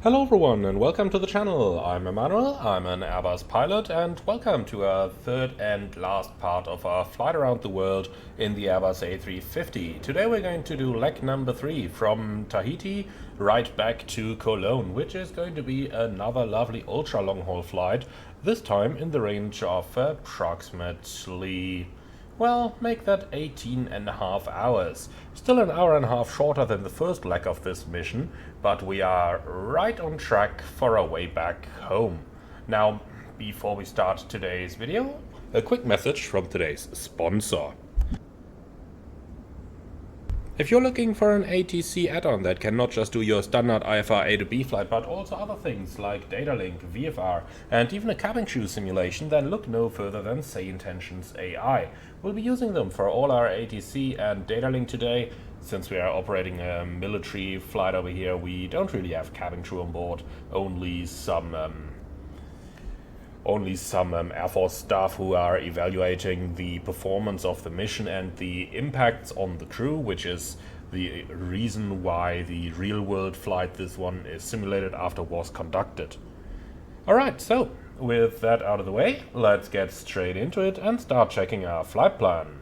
Hello everyone and welcome to the channel. I'm Emmanuel, I'm an Airbus pilot, and welcome to our third and last part of our flight around the world in the Airbus A350. Today we're going to do leg number 3 from Tahiti right back to Cologne, which is going to be another lovely ultra long haul flight, this time in the range of approximately, well, make that 18.5 hours. Still an hour and a half shorter than the first leg of this mission, but we are right on track for our way back home. Now, before we start today's video, a quick message from today's sponsor. If you're looking for an ATC add-on that can not just do your standard IFR A to B flight, but also other things like data link, VFR, and even a cabin crew simulation, then look no further than Say Intentions AI. We'll be using them for all our ATC and data link today. Since we are operating a military flight over here, we don't really have cabin crew on board, only some Air Force staff who are evaluating the performance of the mission and the impacts on the crew, which is the reason why the real-world flight this one is simulated after was conducted. Alright, so with that out of the way, let's get straight into it and start checking our flight plan.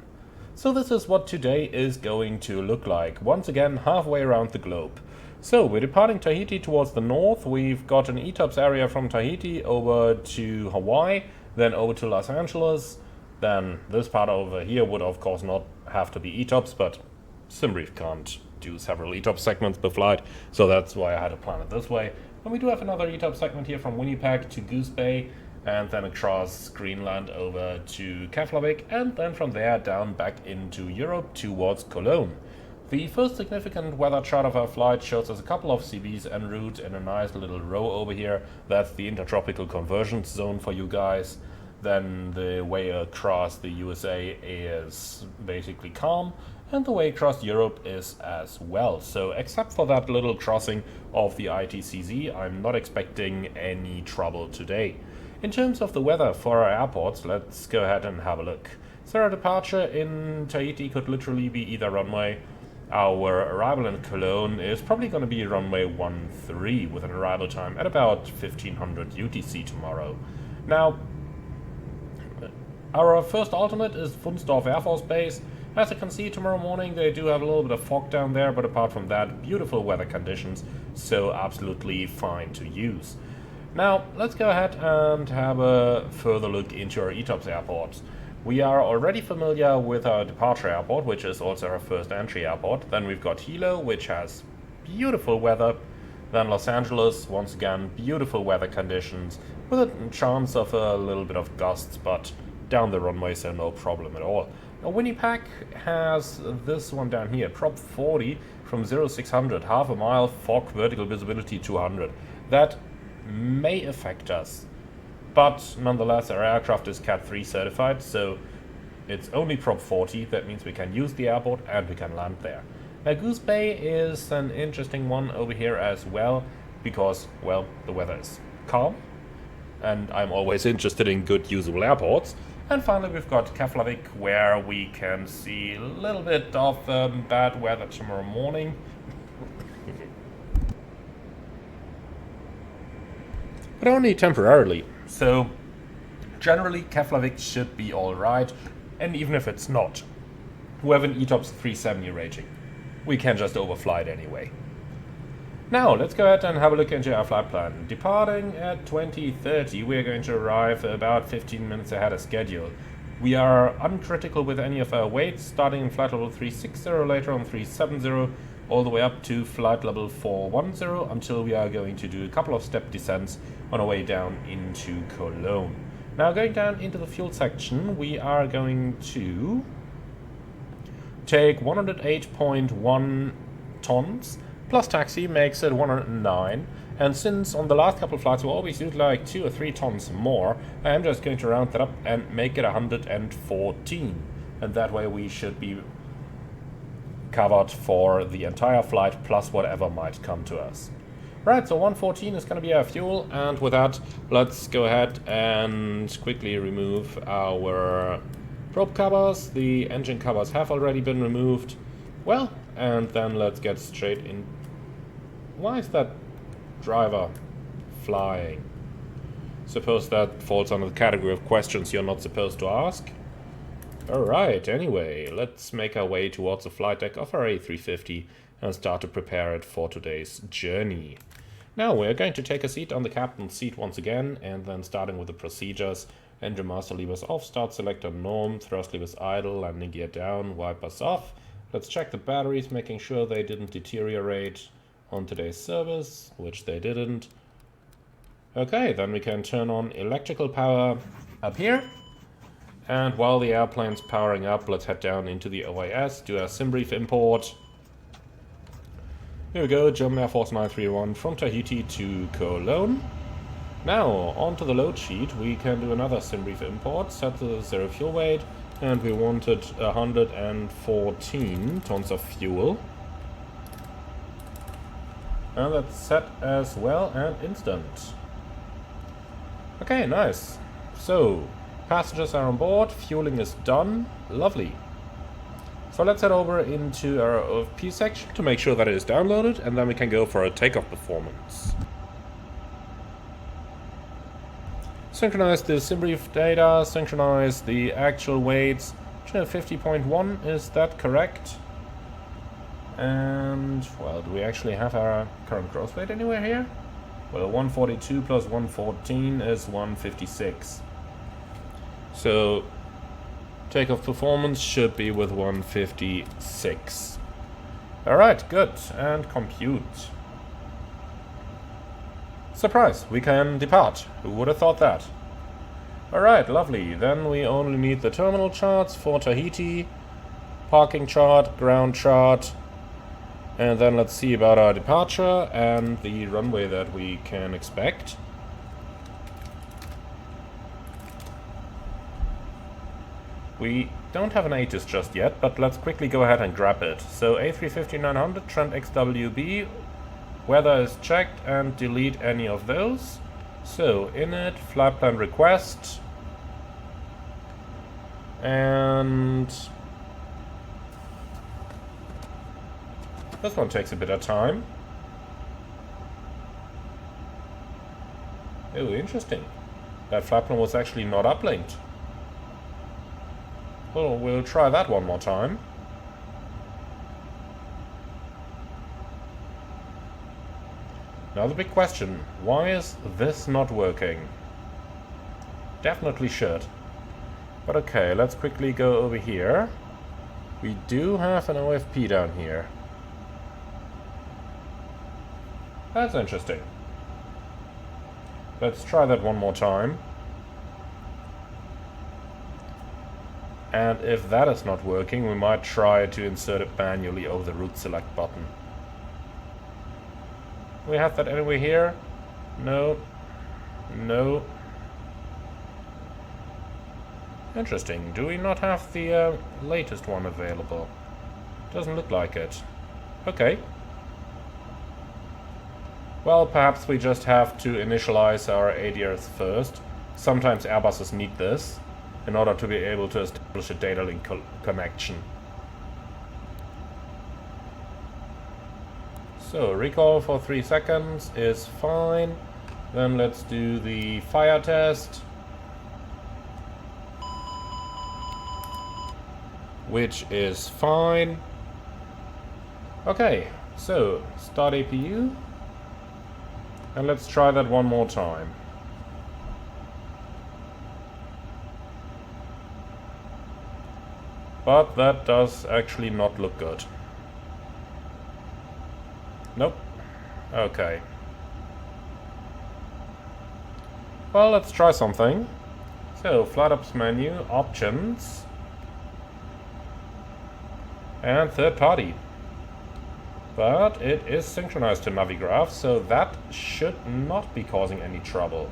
So this is what today is going to look like, once again halfway around the globe. So we're departing Tahiti towards the north. We've got an ETOPS area from Tahiti over to Hawaii, then over to Los Angeles. Then this part over here would of course not have to be ETOPS, but SimBrief can't do several ETOPS segments per flight, so that's why I had to plan it this way. And we do have another ETOPS segment here from Winnipeg to Goose Bay, and then across Greenland over to Keflavik, and then from there down back into Europe towards Cologne. The first significant weather chart of our flight shows us a couple of CVs en route in a nice little row over here. That's the intertropical convergence zone for you guys. Then the way across the USA is basically calm, and the way across Europe is as well. So except for that little crossing of the ITCZ, I'm not expecting any trouble today. In terms of the weather for our airports, let's go ahead and have a look. So our departure in Tahiti could literally be either runway. Our arrival in Cologne is probably going to be runway 13 with an arrival time at about 1500 UTC tomorrow. Now, our first alternate is Wunstorf Air Force Base. As you can see, tomorrow morning they do have a little bit of fog down there, but apart from that, beautiful weather conditions, so absolutely fine to use. Now, let's go ahead and have a further look into our ETOPS airports. We are already familiar with our departure airport, which is also our first entry airport. Then we've got Hilo, which has beautiful weather. Then Los Angeles, once again, beautiful weather conditions, with a chance of a little bit of gusts, but down the runway, so no problem at all. Now, Winnipeg has this one down here, Prop 40 from 0600, half a mile, fog, vertical visibility 200. That may affect us, but nonetheless our aircraft is Cat 3 certified, so it's only Prop 40. That means we can use the airport and we can land there. Now Goose Bay is an interesting one over here as well, because, well, the weather is calm and I'm always interested in good usable airports. And finally we've got Keflavik, where we can see a little bit of bad weather tomorrow morning. But only temporarily, so generally Keflavik should be alright, and even if it's not, we have an ETOPS 370 rating. We can just overfly it anyway. Now, let's go ahead and have a look into our flight plan. Departing at 20:30, we are going to arrive about 15 minutes ahead of schedule. We are uncritical with any of our weights, starting in flight level 360, later on 370, all the way up to flight level 410, until we are going to do a couple of step descents on our way down into Cologne. Now, going down into the fuel section, we are going to take 108.1 tons, plus taxi makes it 109, and since on the last couple of flights we always use like 2 or 3 tons more, I am just going to round that up and make it 114, and that way we should be covered for the entire flight plus whatever might come to us. Right, so 114 is going to be our fuel, and with that, let's go ahead and quickly remove our probe covers. The engine covers have already been removed. Well, and then let's get straight in. Why is that Driver. Flying. Suppose that falls under the category of questions you're not supposed to ask. Alright, anyway, let's make our way towards the flight deck of our A350 and start to prepare it for today's journey. Now we're going to take a seat on the captain's seat once again, and then starting with the procedures. Engine master levers off, start selector norm, thrust levers idle, landing gear down, wipers off. Let's check the batteries, making sure they didn't deteriorate on today's service, which they didn't. Okay, then we can turn on electrical power up here. And while the airplane's powering up, let's head down into the OAS, do a SimBrief import. Here we go, German Air Force 931 from Tahiti to Cologne. Now, onto the load sheet, we can do another SimBrief import, set the zero fuel weight, and we wanted 114 tons of fuel. And that's set as well and instant. Okay, nice. So, passengers are on board, fueling is done, lovely. So let's head over into our OFP section to make sure that it is downloaded, and then we can go for a takeoff performance. Synchronize the SimBrief data, synchronize the actual weights. 50.1, is that correct? And, well, do we actually have our current gross weight anywhere here? Well, 142 plus 114 is 156. So, takeoff performance should be with 156. Alright, good. And compute. Surprise, we can depart. Who would have thought that? Alright, lovely. Then we only need the terminal charts for Tahiti, parking chart, ground chart, and then let's see about our departure and the runway that we can expect. We don't have an Atus just yet, but let's quickly go ahead and grab it. So A350-900, Trent XWB, weather is checked, and delete any of those. So init, flight plan request, and this one takes a bit of time. Oh, interesting. That flight plan was actually not uplinked. Well, we'll try that one more time. Now the big question, why is this not working? Definitely should. But okay, let's quickly go over here. We do have an OFP down here. That's interesting. Let's try that one more time. And if that is not working, we might try to insert it manually over the route select button. We have that anywhere here? No. No. Interesting. Do we not have the latest one available? Doesn't look like it. Okay. Well, perhaps we just have to initialize our ADRs first. Sometimes Airbuses need this in order to be able to establish a data link connection. So, recall for 3 seconds is fine. Then let's do the fire test, which is fine. Okay, so start APU, and let's try that one more time. But that does actually not look good. Nope. Okay. Well, let's try something. So, flight ops menu, options, and third party. But it is synchronized to Navigraph, so that should not be causing any trouble.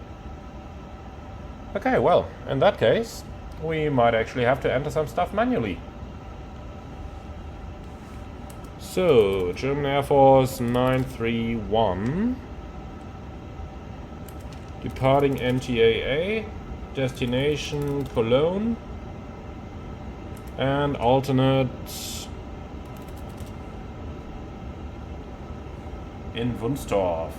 Okay, well, in that case, we might actually have to enter some stuff manually. So, German Air Force 931, departing NTAA, destination Cologne, and alternate in Wunstorf.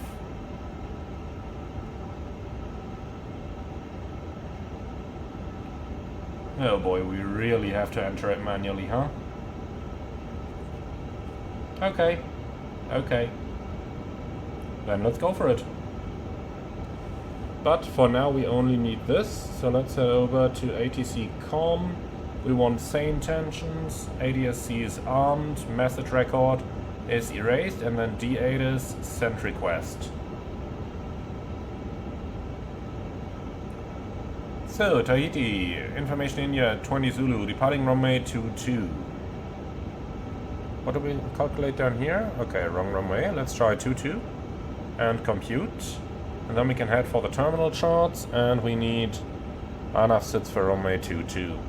Oh boy, we really have to enter it manually, huh? Okay. Okay. Then let's go for it. But for now we only need this, so let's head over to ATC COM. We want sane tensions, ADSC is armed, message record is erased, and then D8 is send request. So, Tahiti, information India 20 Zulu, departing runway 22. What do we calculate down here? Okay, wrong runway, let's try 22 and compute. And then we can head for the terminal charts, and we need enough sits for runway 22.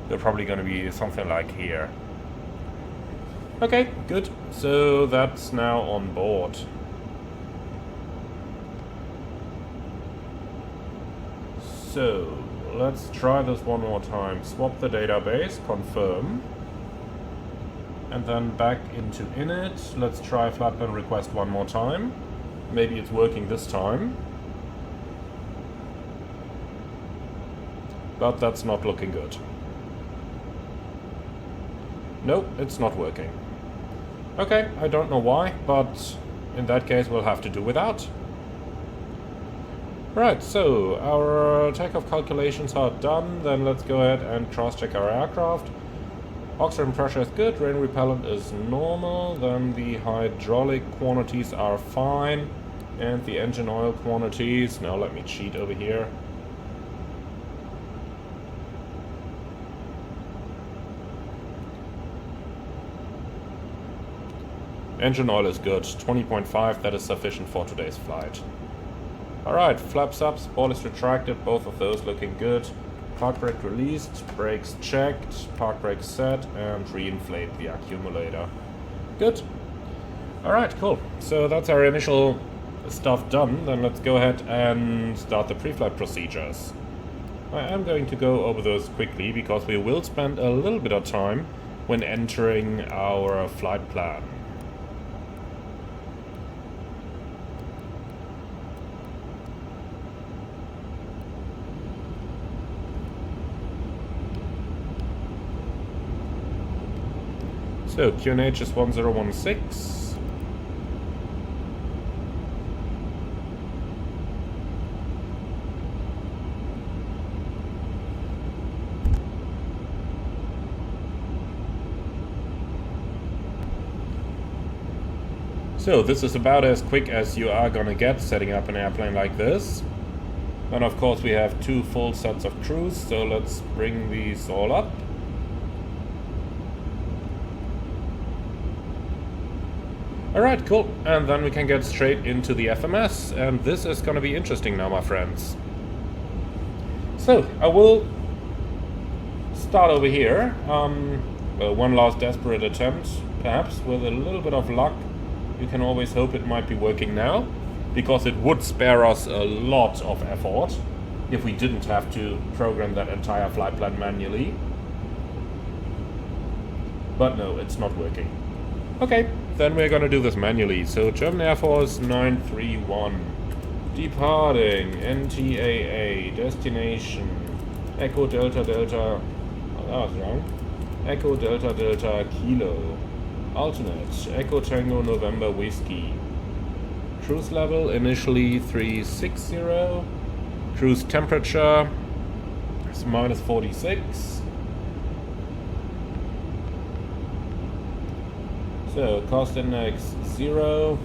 They're probably going to be something like here. Okay, good. So that's now on board. So let's try this one more time. Swap the database, confirm. And then back into init. Let's try flatbed request one more time. Maybe it's working this time. But that's not looking good. Nope, it's not working. Okay, I don't know why, but in that case we'll have to do without. Right, so our takeoff calculations are done. Then let's go ahead and cross-check our aircraft. Oxygen pressure is good, rain repellent is normal, then the hydraulic quantities are fine, and the engine oil quantities, now let me cheat over here. Engine oil is good, 20.5, that is sufficient for today's flight. Alright, flaps up, spoilers retracted, both of those looking good. Park brake released, brakes checked, park brake set, and reinflate the accumulator. Good. Alright, cool. So that's our initial stuff done. Then let's go ahead and start the pre-flight procedures. I am going to go over those quickly because we will spend a little bit of time when entering our flight plan. So, QNH is 1016. So, this is about as quick as you are gonna get setting up an airplane like this. Then of course we have two full sets of crews, so let's bring these all up. Alright, cool. And then we can get straight into the FMS, and this is going to be interesting now, my friends. So, I will start over here. Well, one last desperate attempt, perhaps, with a little bit of luck. You can always hope it might be working now, because it would spare us a lot of effort if we didn't have to program that entire flight plan manually. But no, it's not working. Okay, then we're gonna do this manually. So German Air Force 931, departing NTAA, destination Echo Delta Delta, oh, that was wrong, Echo Delta Delta Kilo, alternate Echo Tango November Whiskey. Cruise level initially 360, cruise temperature is minus 46. So, cost index 0,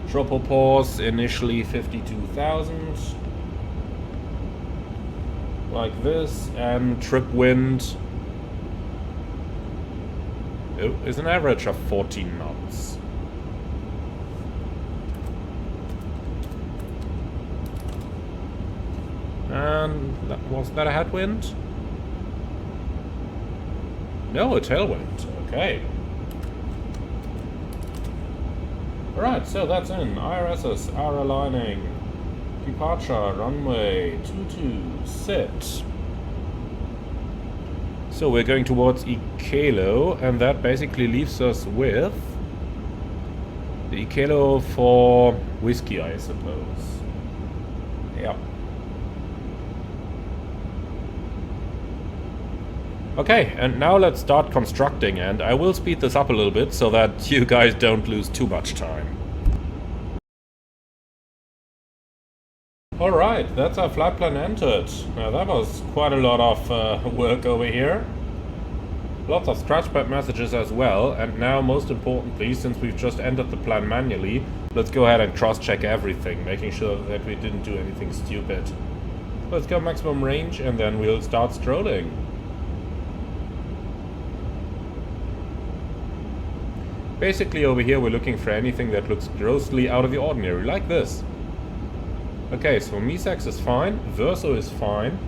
tropopause initially 52,000, like this, and trip wind is an average of 14 knots. And was that a headwind? No, a tailwind, okay. Alright, so that's in. IRSs are aligning. Departure, runway 22, sit. So we're going towards Ikelo, and that basically leaves us with the Ikelo for whiskey, I suppose. Yeah. Okay, and now let's start constructing, and I will speed this up a little bit so that you guys don't lose too much time. Alright, that's our flight plan entered. Now that was quite a lot of work over here. Lots of scratchpad messages as well, and now most importantly, since we've just entered the plan manually, let's go ahead and cross-check everything, making sure that we didn't do anything stupid. Let's go maximum range and then we'll start strolling. Basically over here we're looking for anything that looks grossly out of the ordinary, like this. Okay, so Misax is fine, Verso is fine,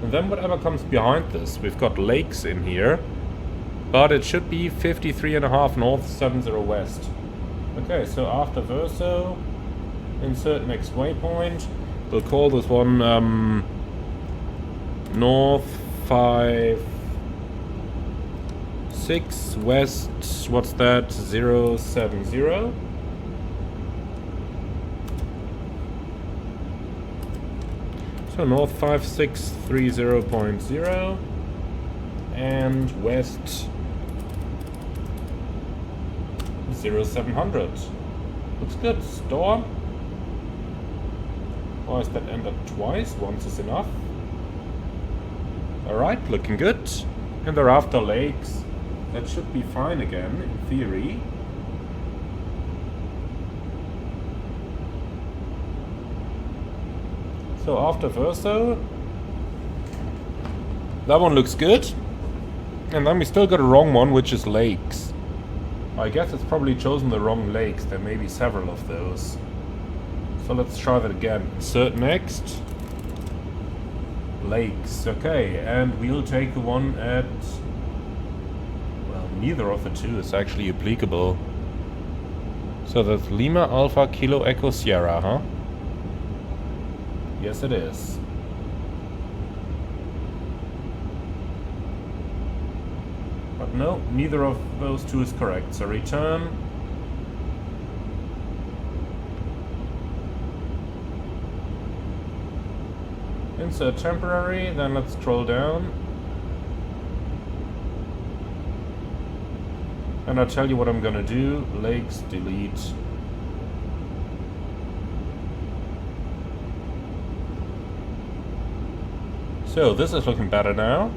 and then whatever comes behind this. We've got lakes in here, but it should be 53.5 north, 70 west. Okay, so after Verso, insert next waypoint. We'll call this one north 5 6 west, what's that, 070. So north 5630.0 and west 0700. Looks good. Store. Why is that entered twice? Once is enough. Alright, looking good. And thereafter lakes. That should be fine again, in theory. So after Verso, that one looks good. And then we still got a wrong one, which is lakes. I guess it's probably chosen the wrong lakes. There may be several of those. So let's try that again. Insert next. Lakes. Okay, and we'll take the one at... well, neither of the two is actually applicable. So that's Lima Alpha Kilo Echo Sierra, huh? Yes, it is. But no, neither of those two is correct. So return. Insert temporary, then let's scroll down. And I'll tell you what I'm gonna do. Lakes, delete. So this is looking better now.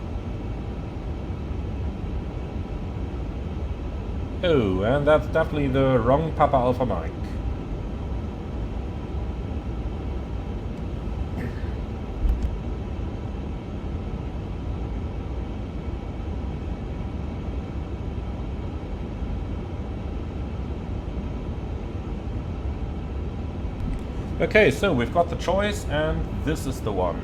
Oh, and that's definitely the wrong Papa Alpha Mike. Okay, so we've got the choice, and this is the one.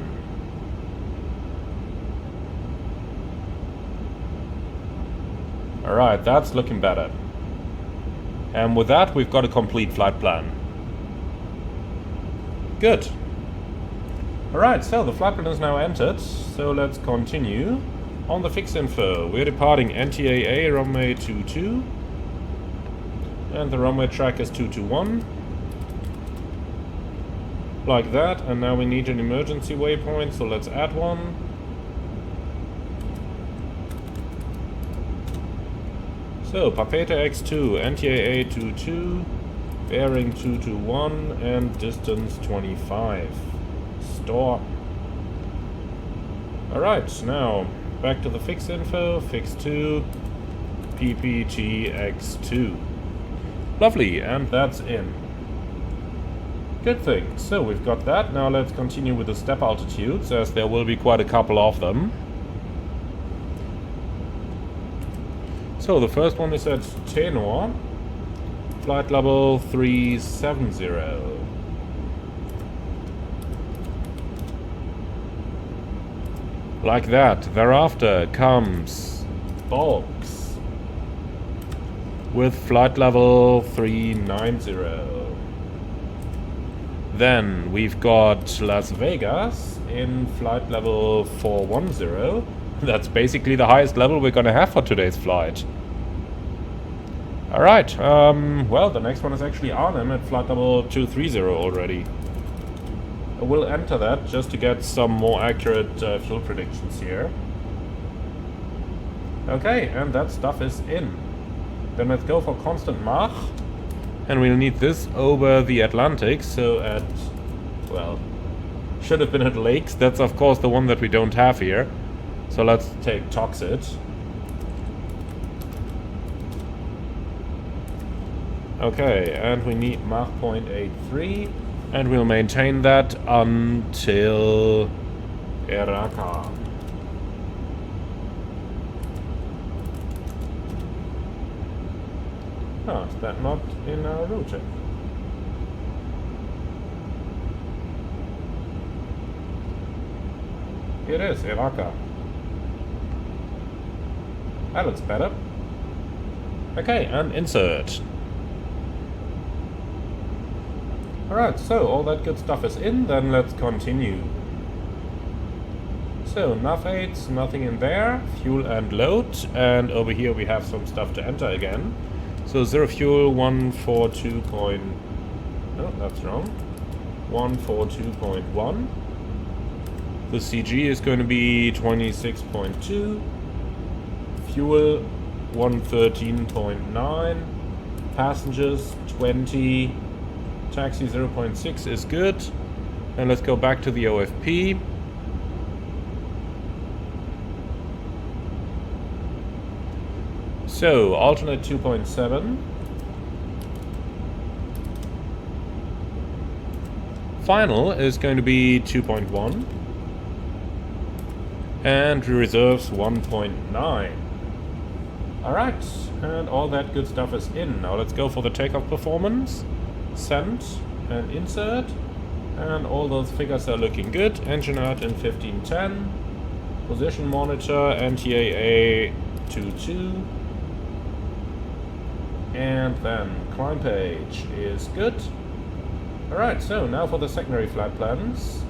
Alright, that's looking better. And with that, we've got a complete flight plan. Good. Alright, so the flight plan is now entered, so let's continue. On the fix info, we're departing NTAA runway 22, and the runway track is 221. Like that, and now we need an emergency waypoint, so let's add one. So, Papeta X2, NTAA 22, bearing 221, and distance 25. Store. Alright, now, back to the fix info, fix 2, PPT X2. Lovely, and that's in. Good thing. So we've got that. Now let's continue with the step altitudes, as there will be quite a couple of them. So the first one is at Tenor, flight level 370. Like that. Thereafter comes Box with flight level 390. Then we've got Las Vegas in flight level 410. That's basically the highest level we're gonna have for today's flight. Alright, well, the next one is actually Arnhem at flight level 230 already. We'll enter that just to get some more accurate fuel predictions here. Okay, and that stuff is in. Then let's go for constant Mach. And we'll need this over the Atlantic, so at, well, should have been at Lakes. That's of course the one that we don't have here. So let's take Toxit. Okay, and we need Mach 0.83, and we'll maintain that until Eraka. Oh, is that not in our routing? It is, Eraka. That looks better. Okay, and insert. Alright, so all that good stuff is in, then let's continue. So, nav aids, nothing in there, fuel and load, and over here we have some stuff to enter again. So 0 fuel, 142. No, that's wrong. 142.1. The CG is going to be 26.2. Fuel 113.9. Passengers 20. Taxi 0.6 is good. And let's go back to the OFP. So, alternate 2.7. Final is going to be 2.1. And reserves 1.9. Alright, and all that good stuff is in. Now let's go for the takeoff performance. Send and insert. And all those figures are looking good. Engine out in 1510. Position monitor, NTAA 22. And then climb page is good. Alright, so now for the secondary flight plans.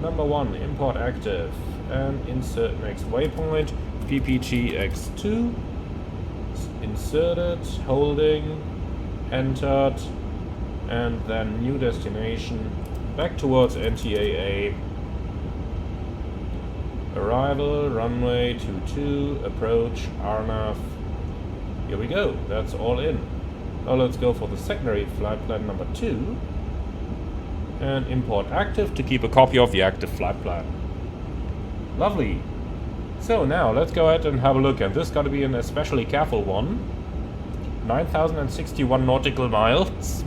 Number 1, import active and insert next waypoint, PPTX2. Inserted, holding, entered, and then new destination, back towards NTAA. Arrival, runway 22, approach, RNAV. Here we go, that's all in. Now let's go for the secondary flight plan number 2 and import active to keep a copy of the active flight plan. Lovely. So now let's go ahead and have a look, and this is going to be an especially careful one. 9,061 nautical miles.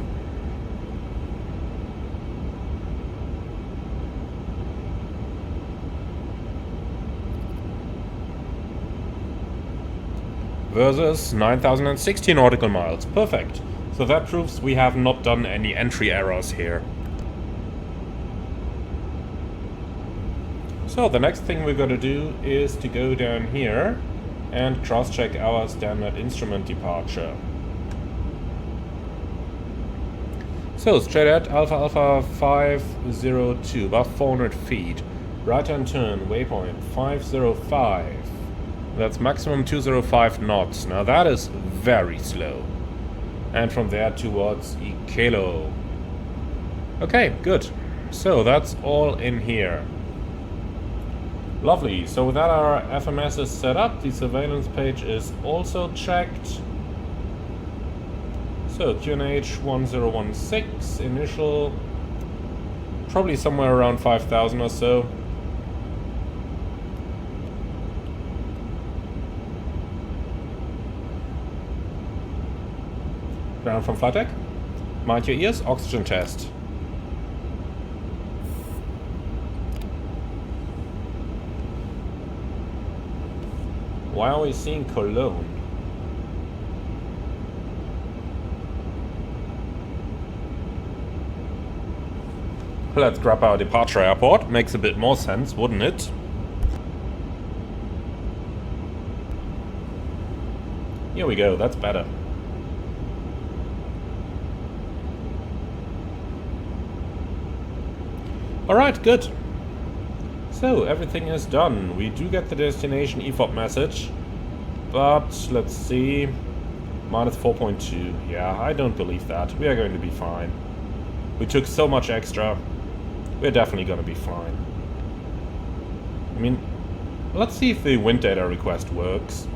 Versus 9,060 nautical miles. Perfect. So that proves we have not done any entry errors here. So the next thing we're going to do is to go down here and cross-check our standard instrument departure. So straight at Alpha Alpha 502, above 400 feet. Right-hand turn, waypoint 505. That's maximum 205 knots. Now that is very slow. And from there towards Ikelo. Okay, good. So that's all in here. Lovely. So with that, our FMS is set up. The surveillance page is also checked. So QNH 1016, initial, probably somewhere around 5,000 or so. Ground from flight deck. Mind your ears, oxygen test. Why are we seeing Cologne? Let's grab our departure airport. Makes a bit more sense, wouldn't it? Here we go, that's better. Alright, good. So, everything is done. We do get the destination EFOP message. But, let's see. Minus 4.2. Yeah, I don't believe that. We are going to be fine. We took so much extra. We're definitely going to be fine. I mean, let's see if the wind data request works.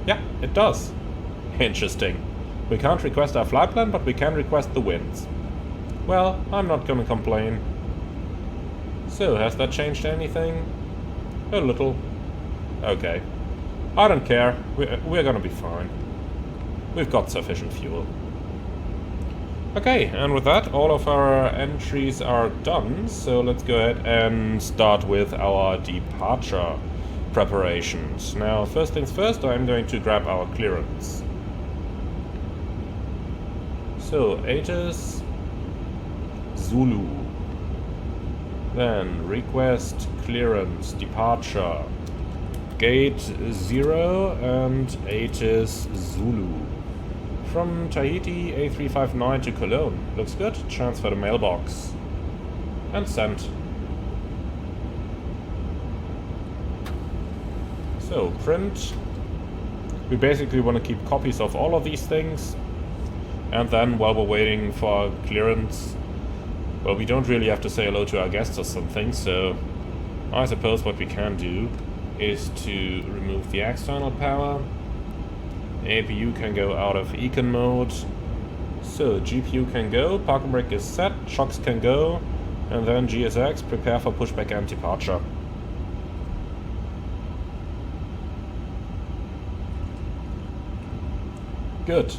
Yeah, it does. Interesting. We can't request our flight plan, but we can request the winds. Well, I'm not gonna complain. So, has that changed anything? A little. Okay. I don't care. We're gonna be fine. We've got sufficient fuel. Okay, and with that, all of our entries are done, so let's go ahead and start with our departure preparations. Now, first things first, I'm going to grab our clearance. So, Atus, Zulu. Then, request clearance, departure. Gate 0 and Atus, Zulu. From Tahiti, A359 to Cologne. Looks good. Transfer to mailbox. And send. So, print. We basically want to keep copies of all of these things. And then, while we're waiting for clearance, well, we don't really have to say hello to our guests or something, so I suppose what we can do is to remove the external power. APU can go out of econ mode. So GPU can go, parking brake is set, shocks can go, and then GSX, prepare for pushback and departure. Good.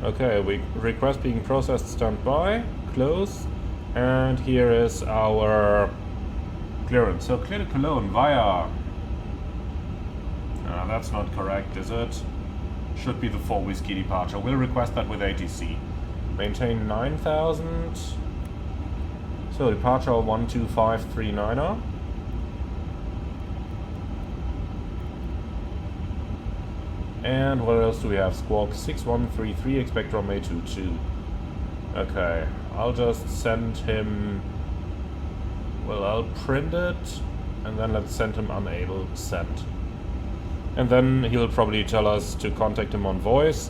Okay, we request being processed, stand by, close, and here is our clearance. So clear to Cologne via... that's not correct, is it? Should be the 4 whiskey departure. We'll request that with ATC. Maintain 9,000. So departure 12539er. And what else do we have? Squawk 6133, expect runway 22. Okay, I'll just send him... Well, I'll print it, and then let's send him unable, send. And then he'll probably tell us to contact him on voice,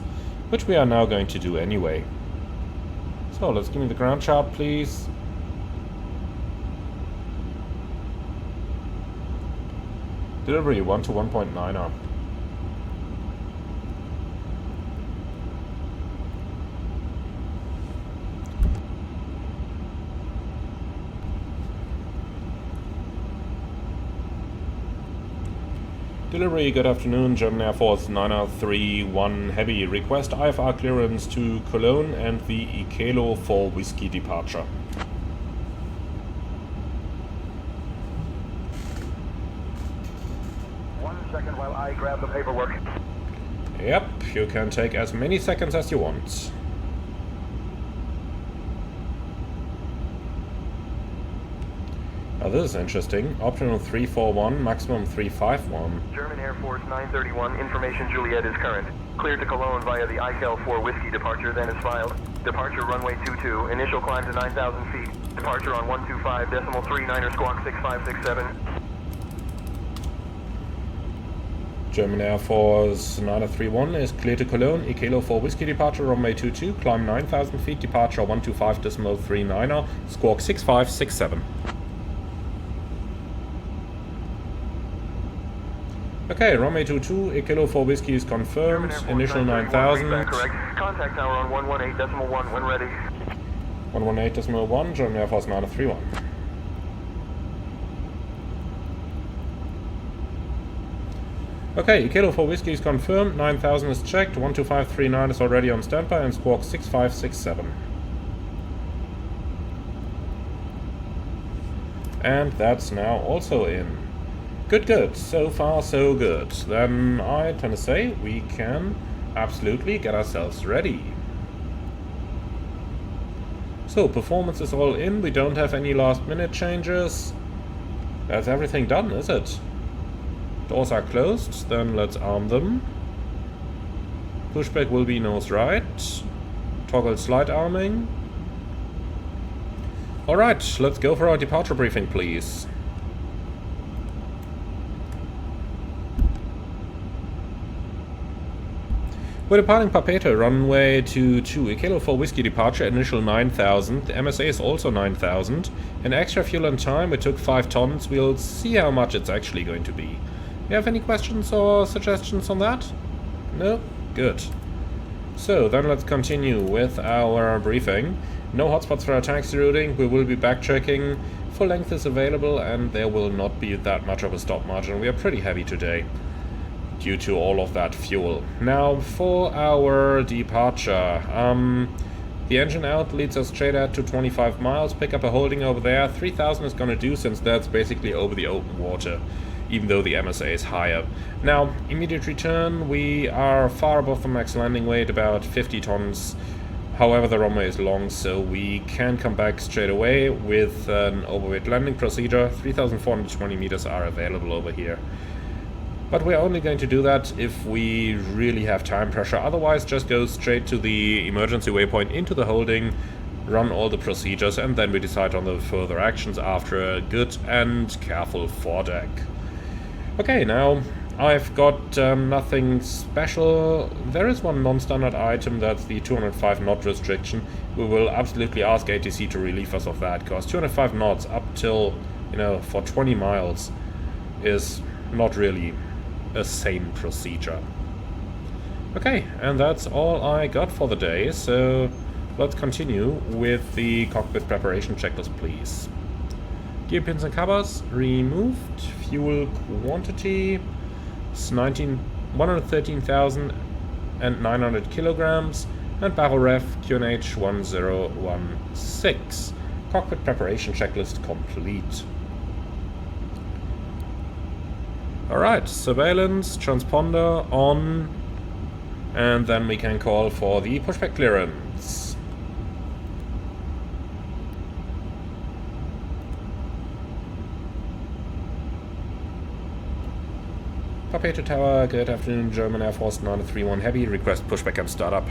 which we are now going to do anyway. So let's give me the ground chart, please. Delivery 1 to 1.9er. Delivery, good afternoon, German Air Force 9031 Heavy. Request IFR clearance to Cologne and the Ikelo for whiskey departure. One second while I grab the paperwork. Yep, you can take as many seconds as you want. Now this is interesting. Optional 341, maximum 351. German Air Force 931, information Juliet is current. Cleared to Cologne via the ICAL 4 whiskey departure, then is filed. Departure runway 22, initial climb to 9,000 feet. Departure on 125.39er squawk 6567. German Air Force 931 is clear to Cologne, Ikelo 4 whiskey departure, runway 22, climb 9,000 feet, departure 125.39er, squawk 6567. Okay, runway 22, Ikelo 4 whiskey is confirmed, initial 9,000. Contact tower on 118.1 when ready. 118.1, German Air Force 931. Okay, Ikelo 4 whiskey is confirmed, 9,000 is checked, 12539 is already on standby, and squawk 6567. And that's now also in. Good, good. So far, so good. Then I tend to say we can absolutely get ourselves ready. So, performance is all in. We don't have any last-minute changes. That's everything done, is it? Doors are closed. Then let's arm them. Pushback will be nose right. Toggle slide arming. Alright, let's go for our departure briefing, please. We're departing Papeete, runway 22, Kilo 4 Whiskey departure, initial 9,000, the MSA is also 9,000, and extra fuel and time, it took 5 tons, we'll see how much it's actually going to be. You have any questions or suggestions on that? No? Good. So, then let's continue with our briefing. No hotspots for our taxi routing, we will be backtracking, full length is available, and there will not be that much of a stop margin. We are pretty heavy today, due to all of that fuel. Now, for our departure, the engine out leads us straight out to 25 miles, pick up a holding over there. 3,000 is gonna do, since that's basically over the open water, even though the MSA is higher. Now, immediate return, we are far above the max landing weight, about 50 tons. However, the runway is long, so we can come back straight away with an overweight landing procedure. 3,420 meters are available over here. But we're only going to do that if we really have time pressure. Otherwise, just go straight to the emergency waypoint into the holding, run all the procedures, and then we decide on the further actions after a good and careful foredeck. Okay, now I've got nothing special. There is one non-standard item, that's the 205 knot restriction. We will absolutely ask ATC to relieve us of that, because 205 knots up till, you know, for 20 miles is not really a sane procedure. Okay, and that's all I got for the day, so let's continue with the cockpit preparation checklist, please. Gear pins and covers removed. Fuel quantity is 113,900 kilograms, and barrel ref QNH 1016. Cockpit preparation checklist complete. Alright, surveillance, transponder on, and then we can call for the pushback clearance. Papeete Tower, good afternoon, German Air Force 931 Heavy, request pushback and startup.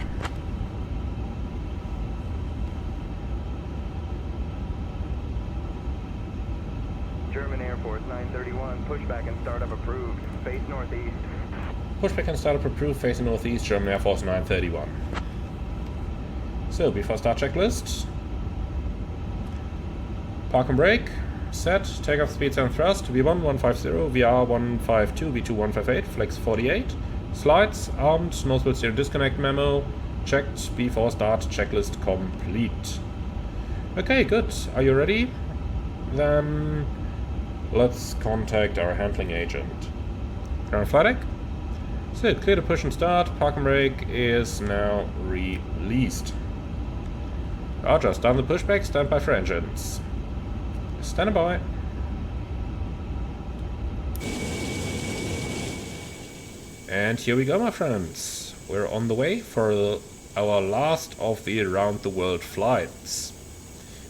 German Air Force 931, pushback and startup approved. Face northeast. Pushback and startup approved, facing northeast, German Air Force 931. So, before start checklist. Park and brake. Set. Takeoff speeds and thrust. V1 150, VR 152, V2 158, flex 48. Slides. Armed. Nosewheel steering disconnect memo. Checked. Before start checklist complete. Okay, good. Are you ready? Then let's contact our handling agent. Ground flight deck. So, clear to push and start. Park and brake is now released. Roger, start the pushback, stand by for engines. Stand by. And here we go, my friends. We're on the way for our last of the around the world flights.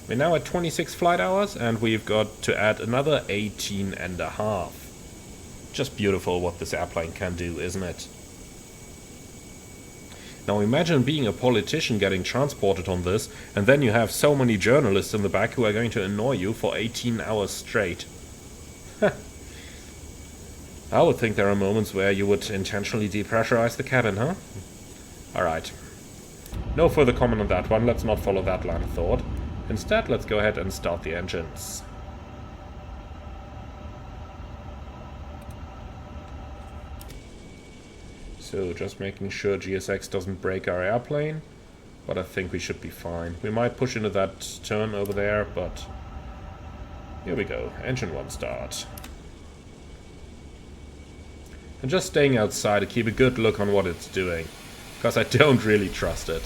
We're now at 26 flight hours, and we've got to add another 18 and a half. Just beautiful what this airplane can do, isn't it? Now imagine being a politician getting transported on this, and then you have so many journalists in the back who are going to annoy you for 18 hours straight. I would think there are moments where you would intentionally depressurize the cabin, huh? Alright. No further comment on that one, let's not follow that line of thought. Instead, let's go ahead and start the engines. So, just making sure GSX doesn't break our airplane, but I think we should be fine. We might push into that turn over there, but here we go. Engine 1 start. And just staying outside to keep a good look on what it's doing, because I don't really trust it.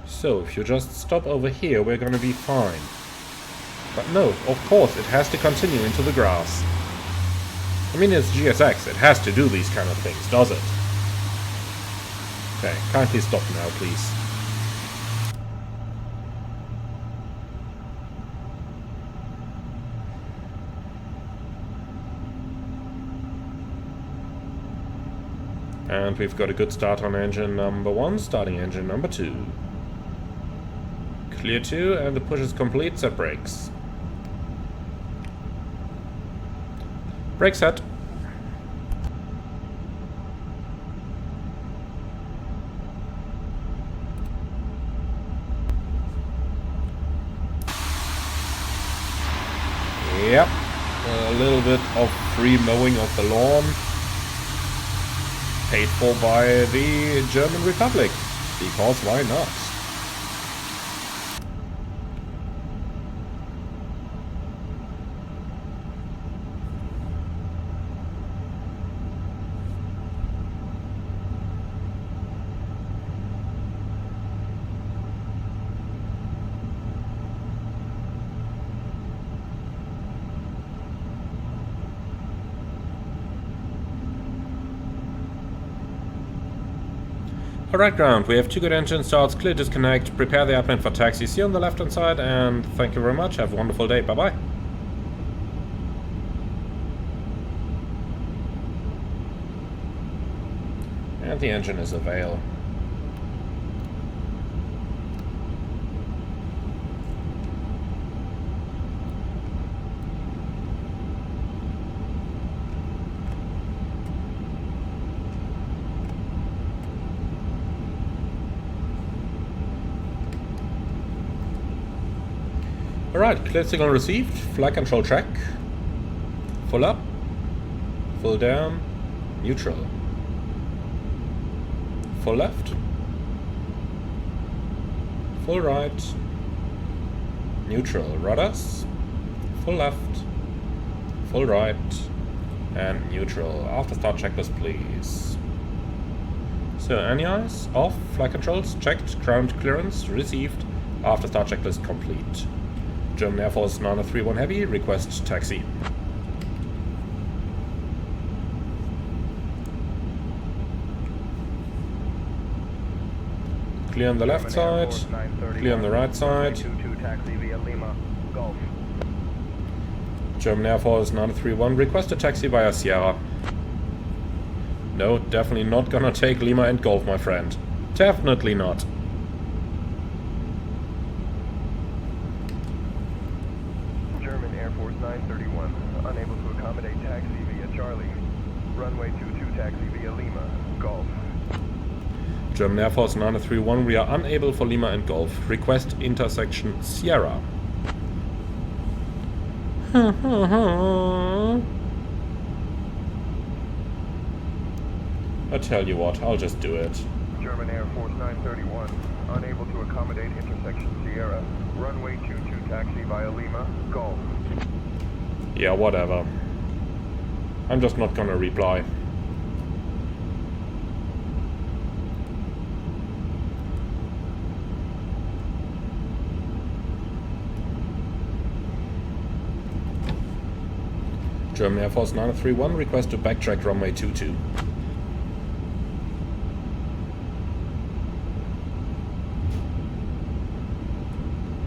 So, if you just stop over here, we're gonna be fine. But no, of course, it has to continue into the grass. I mean, it's GSX, it has to do these kind of things, does it? Okay, kindly stop now, please. And we've got a good start on engine number 1, starting engine number 2. Clear 2, and the push is complete, set brakes. Brake set. Yep, a little bit of free mowing of the lawn. Paid for by the German Republic, because why not? Alright, ground, we have 2 good engine starts, clear disconnect, prepare the airplane for taxi, see you on the left hand side, and thank you very much, have a wonderful day, bye bye. And the engine is avail. Alright, clear signal received, flight control check, full up, full down, neutral, full left, full right, neutral, rudders, full left, full right, and neutral. After start checklist, please. So, any eyes, off, flight controls, checked, ground clearance, received, after start checklist complete. German Air Force 9031 Heavy, request taxi. Clear on the left side, clear on the right side. German Air Force 931, request a taxi via Sierra. No, definitely not gonna take Lima and Golf, my friend. Definitely not. German Air Force 931, unable to accommodate taxi via Charlie. Runway 22 taxi via Lima, Golf. German Air Force 931, we are unable for Lima and Golf. Request intersection Sierra. I tell you what, I'll just do it. German Air Force 931, unable to accommodate intersection Sierra. Runway 22 taxi via Lima, Golf. Yeah, whatever. I'm just not gonna reply. German Air Force 931, request to backtrack runway 22.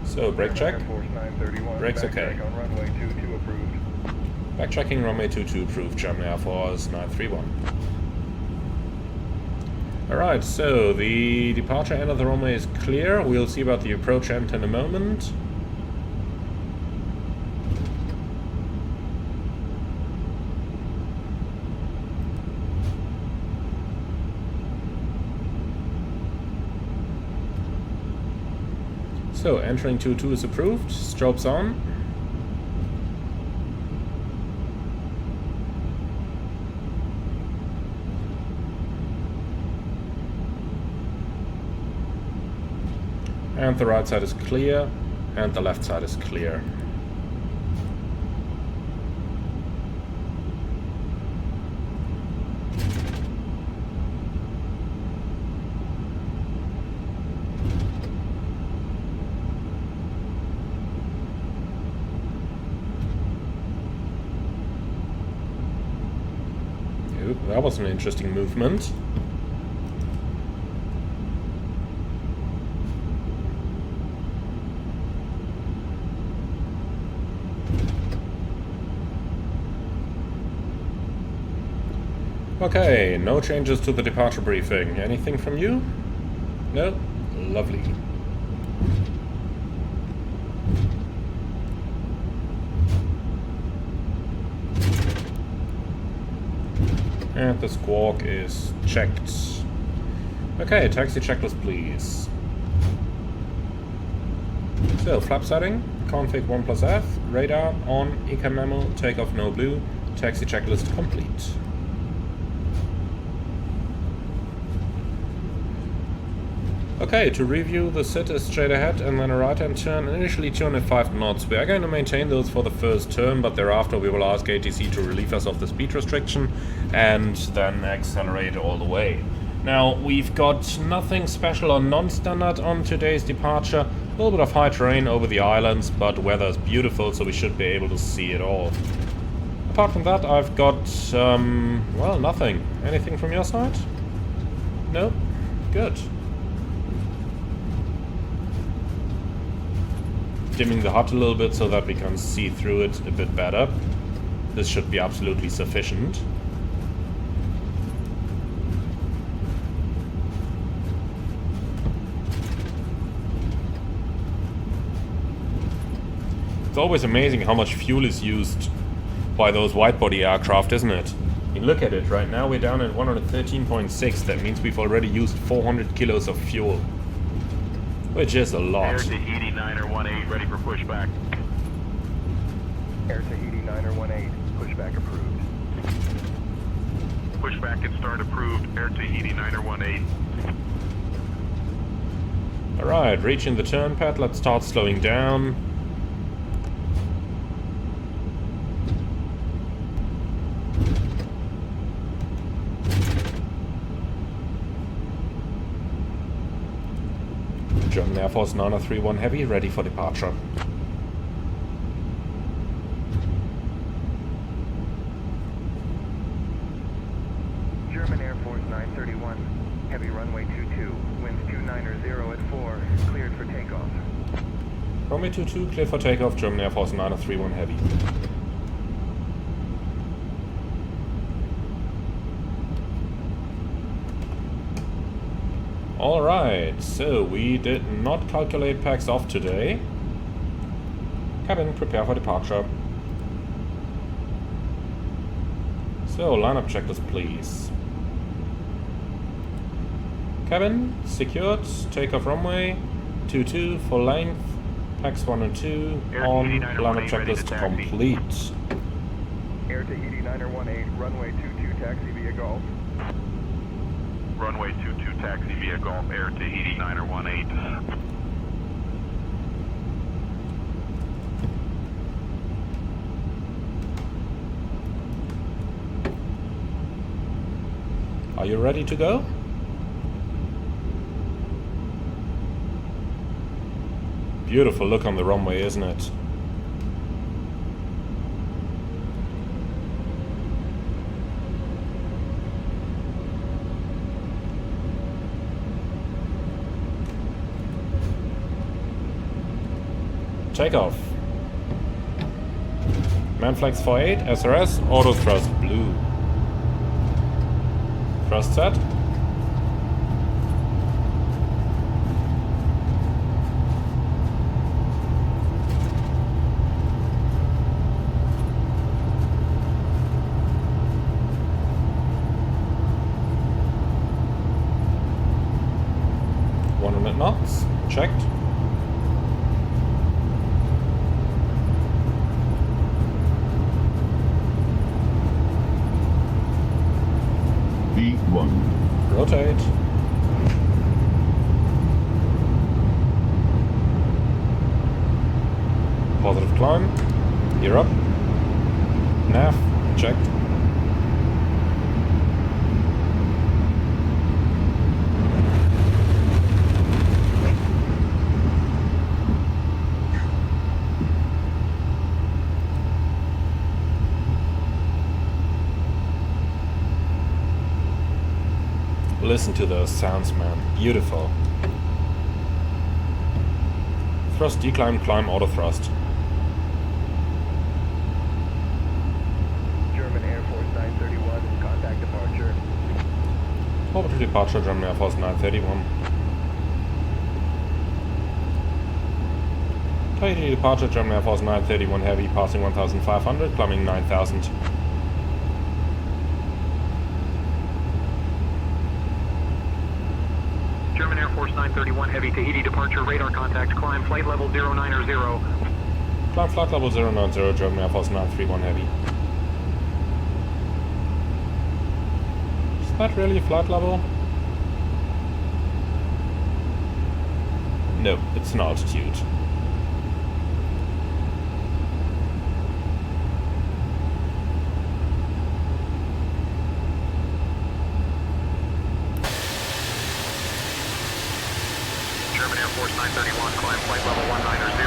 So, brake check. Brakes okay. Backtracking runway 22 approved, German Air Force 931. Alright, so the departure end of the runway is clear. We'll see about the approach end in a moment. So, entering 22 is approved, strobes on. And the right side is clear, and the left side is clear. That was an interesting movement. Okay, no changes to the departure briefing. Anything from you? No? Lovely. And the squawk is checked. Okay, taxi checklist please. So, flap setting, config 1+F, radar on, ecam memo, takeoff no blue, taxi checklist complete. Okay, to review, the sit is straight ahead and then a right-hand turn, initially 205 knots. We are going to maintain those for the first turn, but thereafter we will ask ATC to relieve us of the speed restriction and then accelerate all the way. Now, we've got nothing special or non-standard on today's departure. A little bit of high terrain over the islands, but weather is beautiful, so we should be able to see it all. Apart from that, I've got, well, nothing. Anything from your side? No? Good. Dimming the HUD a little bit so that we can see through it a bit better. This should be absolutely sufficient. It's always amazing how much fuel is used by those wide-body aircraft, isn't it? You look at it, right now we're down at 113.6. That means we've already used 400 kilos of fuel. Which is a lot. Air Tahiti 9er 18, ready for pushback. Air Tahiti 9er 18, pushback approved. Pushback and start approved. Air Tahiti 9er 18. Alright, reaching the turn pad, let's start slowing down. German Air Force 931 Heavy, ready for departure. German Air Force 931, heavy runway 22, winds 290 at 4, cleared for takeoff. Runway 22, clear for takeoff, German Air Force 931 Heavy. Alright, so we did not calculate packs off today. Cabin, prepare for departure. So, lineup checklist please. Cabin, secured, takeoff runway, 22, full length, packs 1 and 2, on, lineup checklist complete. Air Tahiti 9er 18, runway 22, taxi via Gulf. Runway 22, taxi via Gulf, Air Tahiti 9er 18. Are you ready to go? Beautiful look on the runway, isn't it? Takeoff. Manflex 48, SRS, auto thrust blue. Thrust set. Knots, checked. V1. Rotate. Positive climb. Gear up. Nav, checked. Listen to those sounds, man. Beautiful. Thrust, decline, climb, auto thrust. German Air Force 931, contact departure. Orbital departure, German Air Force 931. Tahiti departure, German Air Force 931 Heavy, passing 1,500, climbing 9,000. German Air Force 931 Heavy, Tahiti departure, radar contact, climb flight level 090. Climb flight level 090, German Air Force 931 Heavy. Is that really flight level? No, it's an altitude. German Air Force 931, climb flight level 190.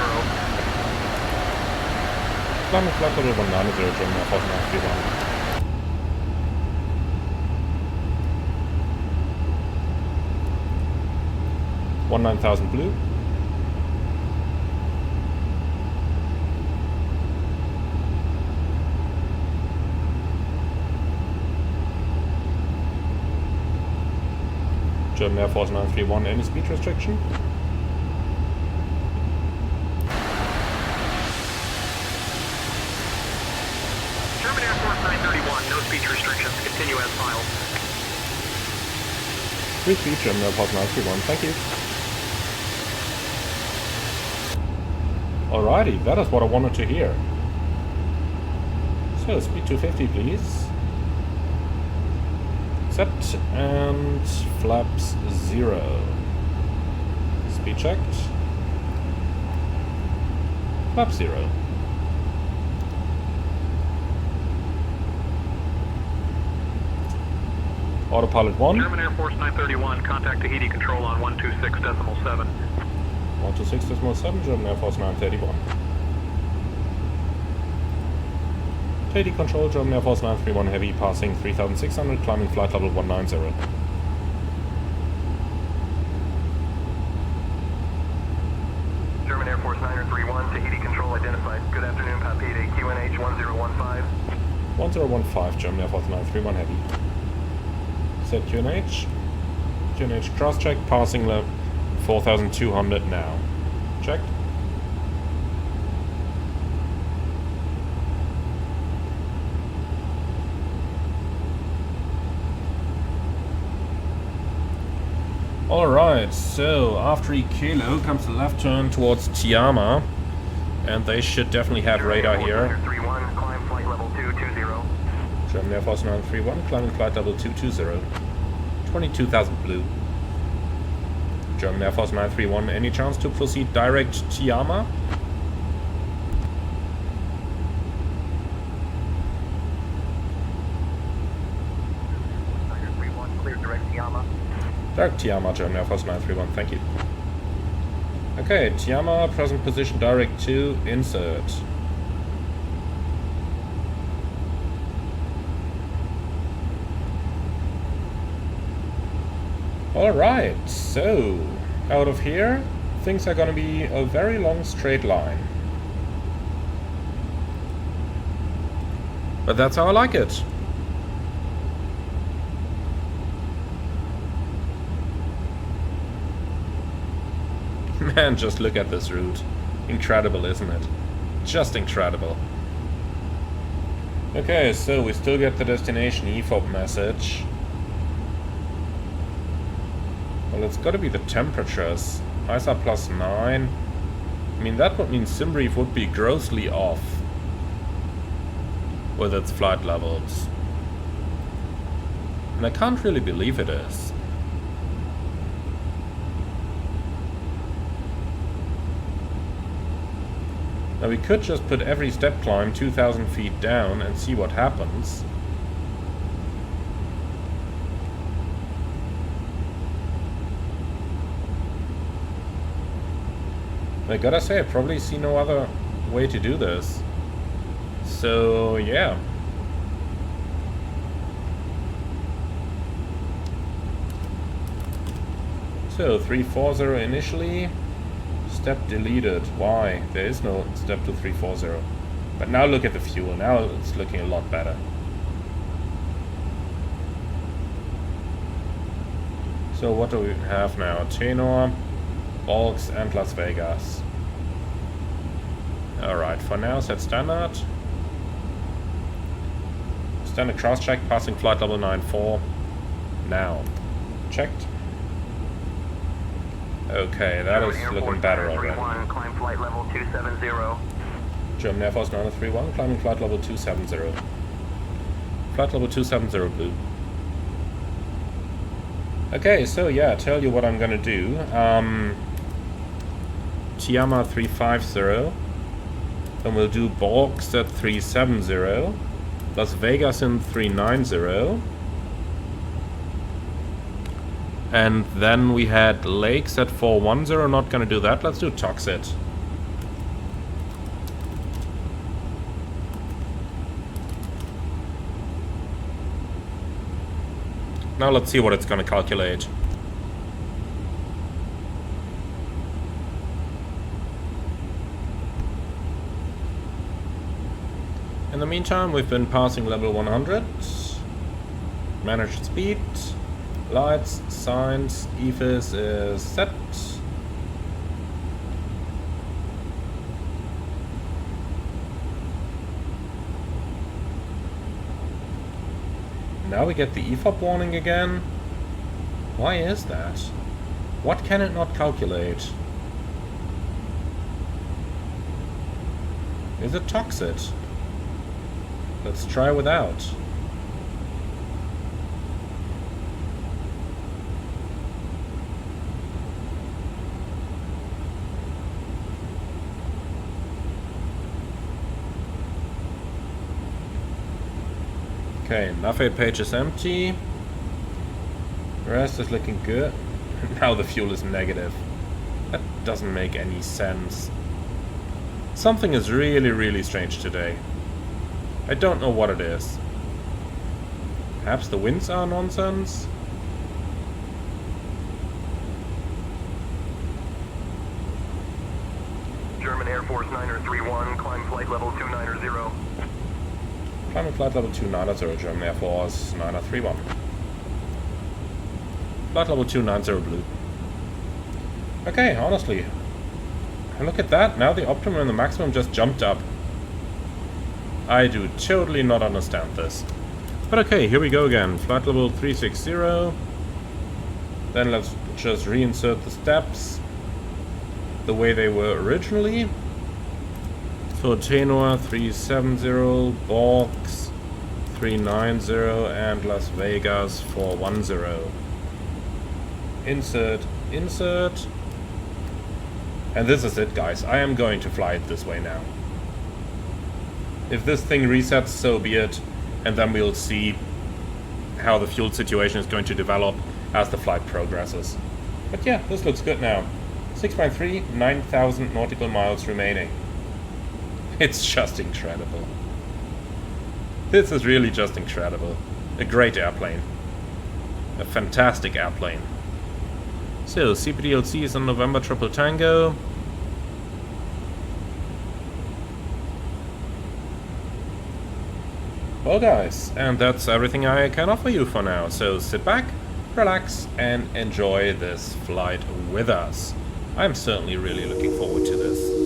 Climbing flight level 190, German Air Force 931. 19,000 blue. German Air Force 931, any speed restriction? German Air Force 931, no speed restrictions, continue as filed. Free speed, German Air Force 931, thank you. Alrighty, that is what I wanted to hear. So, speed 250 please. Set and flaps 0. Speed checked. Flap 0. Autopilot 1. German Air Force 931, contact Tahiti control on 126.7. 126.7, German Air Force 931. Tahiti control, German Air Force 931 Heavy, passing 3,600, climbing flight level 190. German Air Force 931, Tahiti control identified. Good afternoon, Papede, QNH 1015. 1015, German Air Force 931 Heavy. Set QNH. QNH cross check, passing level 4,200 now. Checked. Alright, so after Ikelo comes the left turn towards Tiama, and they should definitely have radar here. Climb flight level 220. German Air Force 931, climbing flight level 220. 22,000 blue. German Air Force 931, any chance to proceed direct Tiama? Clear direct Tiama. Direct Tiama, German Air Force 931, thank you. Okay, Tiama, present position direct to insert. Alright, so out of here, things are gonna be a very long straight line. But that's how I like it. Man, just look at this route. Incredible, isn't it? Just incredible. Okay, so we still get the destination EFOB message. Well, it's gotta be the temperatures. ISA +9. I mean, that would mean Simbrief would be grossly off with its flight levels. And I can't really believe it is. Now we could just put every step climb 2,000 feet down and see what happens. I gotta say, I probably see no other way to do this. So, yeah. So, 340 initially. Step deleted. Why? There is no step to 340. But now look at the fuel. Now it's looking a lot better. So what do we have now? Tenor, Balks, and Las Vegas. Alright, for now set standard. Standard cross check, passing flight level 94. Now. Checked. Okay, that is looking better already. Climb flight level 270. German Air Force 931, climbing flight level 270. Flight level 270 blue. Okay, so yeah, tell you what I'm gonna do. Tiama 350. Then we'll do Balks at 370. Las Vegas in 390. And then we had Lakes at 410. Not gonna do that. Let's do Toxit. Now let's see what it's gonna calculate. In the meantime, we've been passing level 100. Managed speed. Lights, signs, EFIS is set. Now we get the EFOP warning again. Why is that? What can it not calculate? Is it Toxit? Let's try without. Okay, Navigate page is empty. The rest is looking good. Now the fuel is negative. That doesn't make any sense. Something is really, really strange today. I don't know what it is. Perhaps the winds are nonsense? German Air Force 931, climb flight level 290. Climbing flight level 290, German Air Force 931. Flight level 290 blue. Okay, honestly. Look at that, now the optimum and the maximum just jumped up. I do totally not understand this. But okay, here we go again. Flight level 360. Then let's just reinsert the steps the way they were originally. So Tenor 370, Balks 390, and Las Vegas 410. Insert, insert. And this is it, guys. I am going to fly it this way now. If this thing resets, so be it. And then we'll see how the fuel situation is going to develop as the flight progresses. But yeah, this looks good now. 6.3, 9,000 nautical miles remaining. It's just incredible. This is really just incredible. A great airplane. A fantastic airplane. So, CPDLC is on November Triple Tango. Well guys, and that's everything I can offer you for now. So sit back, relax, and enjoy this flight with us. I'm certainly really looking forward to this.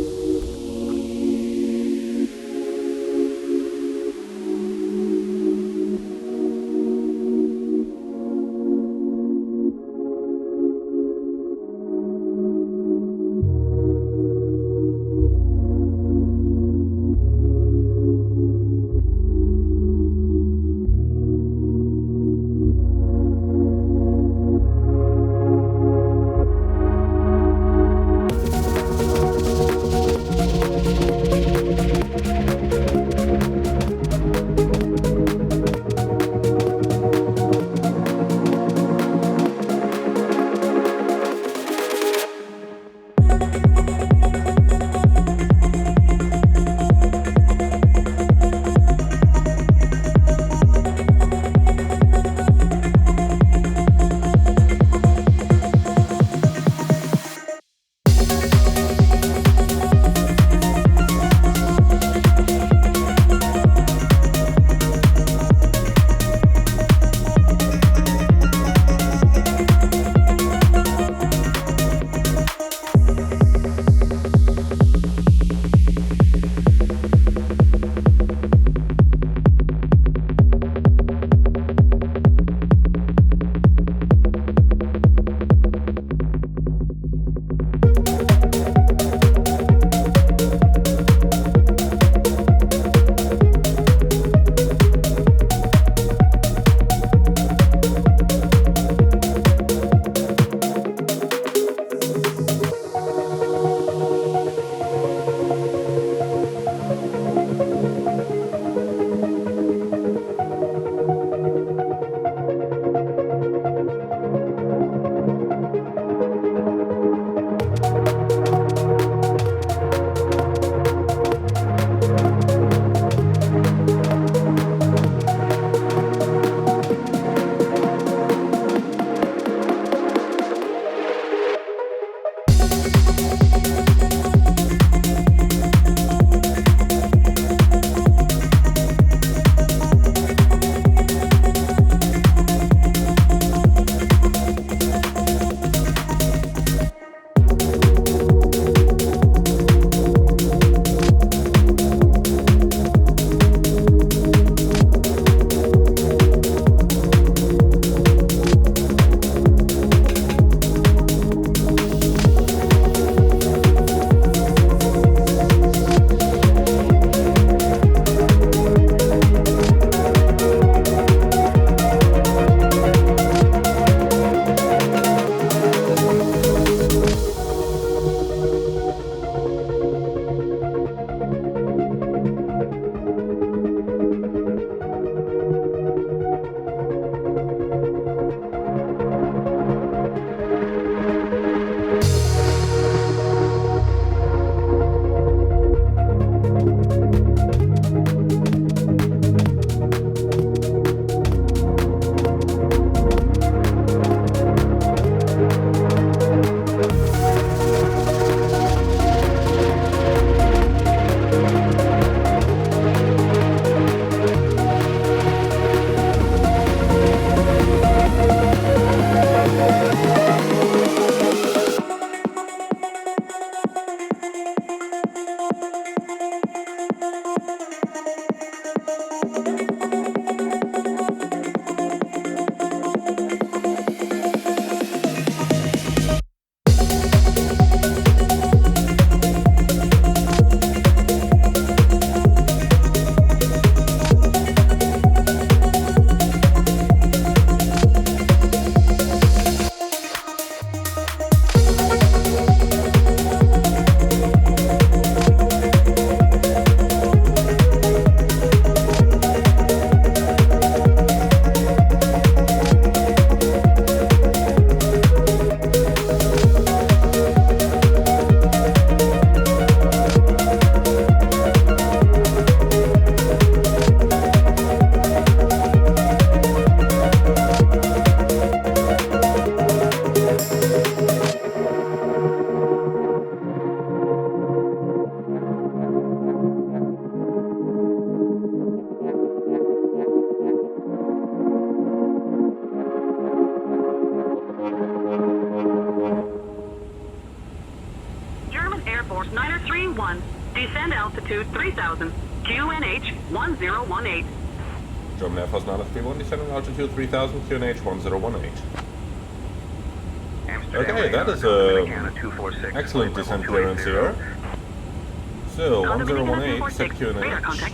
Force 931. Descend altitude 3000. QNH 1018. German Air Force 931, descending altitude 3000, QNH 1018. Okay, that is a excellent descent clearance here. So, 1018, set QNH.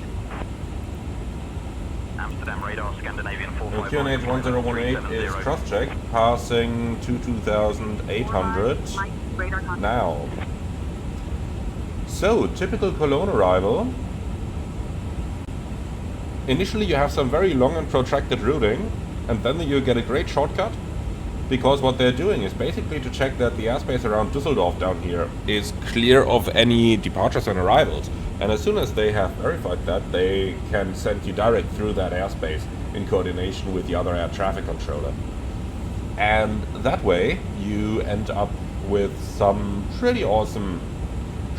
Amsterdam radar, Scandinavian 45. QNH 1018 is cross-check, passing 22,800 now. So, typical Cologne arrival. Initially you have some very long and protracted routing, and then you get a great shortcut, because what they're doing is basically to check that the airspace around Düsseldorf down here is clear of any departures and arrivals. And as soon as they have verified that, they can send you direct through that airspace in coordination with the other air traffic controller. And that way you end up with some pretty awesome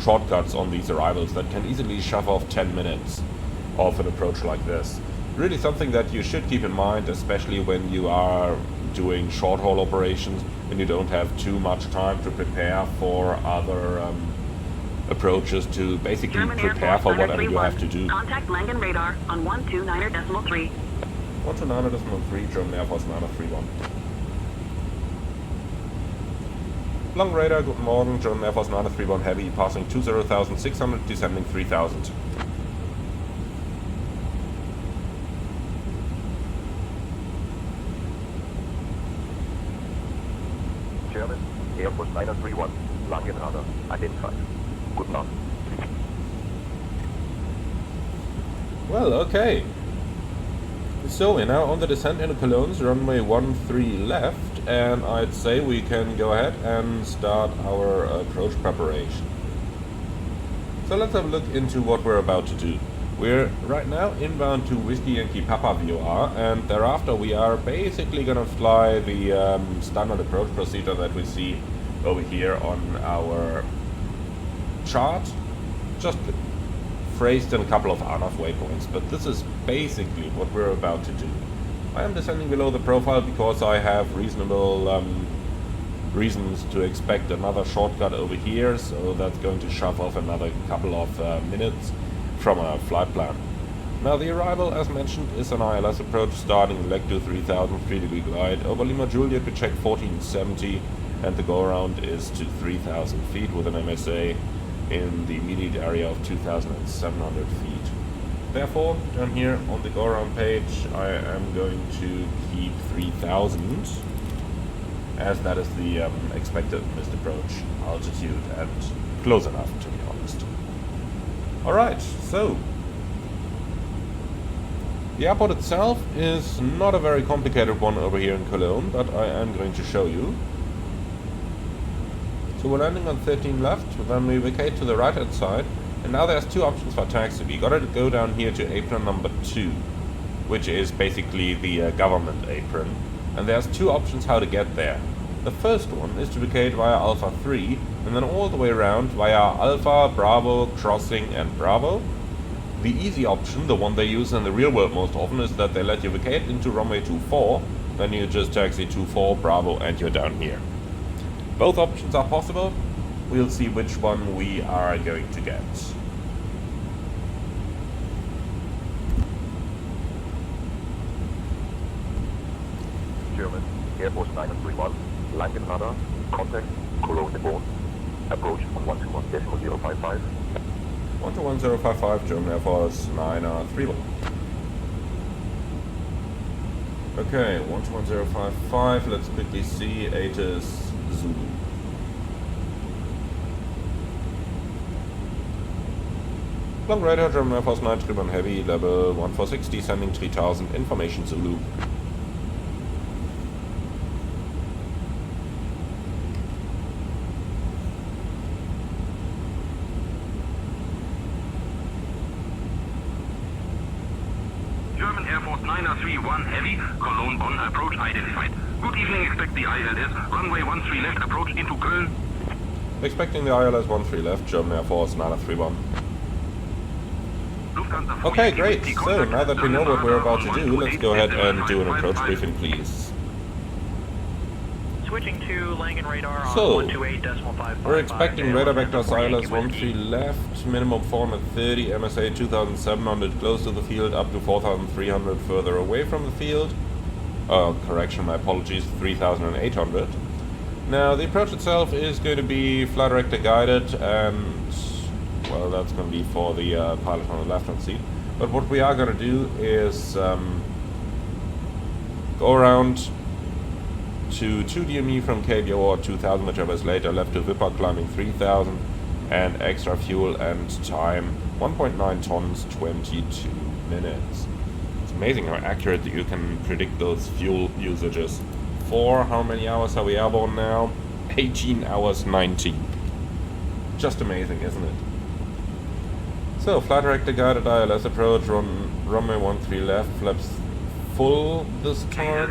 shortcuts on these arrivals that can easily shove off 10 minutes of an approach like this. Really something that you should keep in mind, especially when you are doing short-haul operations, when you don't have too much time to prepare for other approaches, to basically prepare for whatever you have to do. Contact Langen radar on 129.3. 129.3, German Air Force 931. Long radar, guten Morgen, German Air Force 931 Heavy, passing 20,600, descending 3,000. German, Air Force 931, Langen radar, identified. Good luck. Well, okay. So we're now on the descent into Cologne's runway 13 left, and I'd say we can go ahead and start our approach preparation. So let's have a look into what we're about to do. We're right now inbound to Whiskey Yankee Papa VOR, and thereafter we are basically gonna fly the standard approach procedure that we see over here on our chart, just phrased in a couple of ANAF waypoints, but this is basically what we're about to do. I am descending below the profile because I have reasonable reasons to expect another shortcut over here, so that's going to shove off another couple of minutes from our flight plan. Now the arrival, as mentioned, is an ILS approach starting leg to 3000, 3-degree glide. Over Lima Juliet we check 1470, and the go-around is to 3000 feet with an MSA in the immediate area of 2,700 feet. Therefore, down here on the go-around page, I am going to keep 3,000, as that is the expected missed approach altitude and close enough, to be honest. Alright, so the airport itself is not a very complicated one over here in Cologne, but I am going to show you. So we're landing on 13 left, then we vacate to the right hand side, and now there's two options for taxi. We gotta go down here to apron number 2, which is basically the government apron, and there's two options how to get there. The first one is to vacate via Alpha 3, and then all the way around via Alpha, Bravo, Crossing, and Bravo. The easy option, the one they use in the real world most often, is that they let you vacate into runway 24, then you just taxi 24, Bravo, and you're down here. Both options are possible. We'll see which one we are going to get. German, Air Force 931, Langen radar, contact Cologne Bonn, approach on 121.055. 121.055, German Air Force 931. Okay, 121.055, let's quickly see, Atus Zulu. Long radar, German Air Force 931 Heavy, level 1460, sending 3000, information Zulu. German Air Force 931 Heavy, Cologne Bonn approach identified. Good evening, expect the ILS, runway 13 left, approach into Köln. Expecting the ILS 13 left, German Air Force 931. Okay, great. So, now that we know what we're about to do, let's go ahead and do an approach briefing, please. switching to Langen radar on So, 128.555. we're expecting radar vector ILS 13 left, minimum 430, MSA 2700 close to the field, up to 4300 further away from the field. Correction, my apologies, 3800. Now, the approach itself is going to be flight director guided, and, well, that's going to be for the pilot on the left-hand seat. But what we are going to do is go around to 2 DME from KBO or 2000, whichever is later, left to Wipper climbing 3000, and extra fuel and time 1.9 tons, 22 minutes. It's amazing how accurate you can predict those fuel usages. For how many hours are we airborne now? 18 hours 19. Just amazing, isn't it? So, flight director guided ILS approach, runway 13 left, flaps full this time,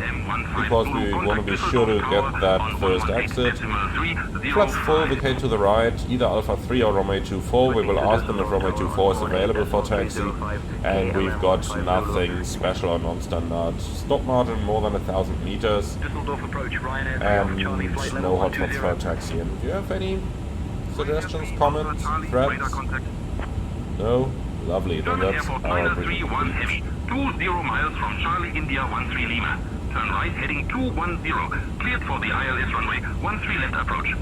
because we want to be sure to get that first exit. Flaps full, vacate to the right, either Alpha 3 or runway 24. We will ask them if runway 24 is available for taxi, and we've got nothing special or non-standard. Stop margin more than 1,000 meters, and no hotspots for taxi. And do you have any suggestions, comments, threats? No? Lovely, then that's our briefing. 20 miles from Charlie India 13 Lima. Turn right heading 210. Cleared for the ILS runway 13 left approach.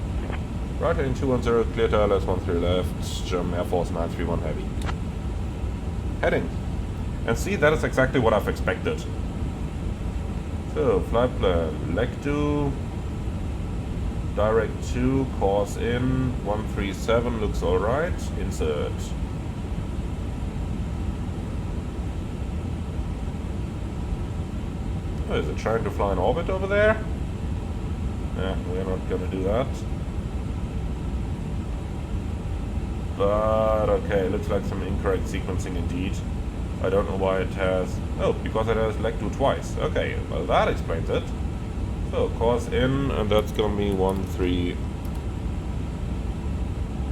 Right heading 210, cleared to ILS 13 left, German Air Force 931 Heavy. Heading. And see, that is exactly what I've expected. So, flight plan, leg 2, direct 2, course in, 137 looks alright, insert. Oh, is it trying to fly in orbit over there? Yeah, we're not gonna do that. But, okay, looks like some incorrect sequencing indeed. I don't know why it has... Oh, because it has leg 2 twice. Okay, well that explains it. So, course in, and that's gonna be 13...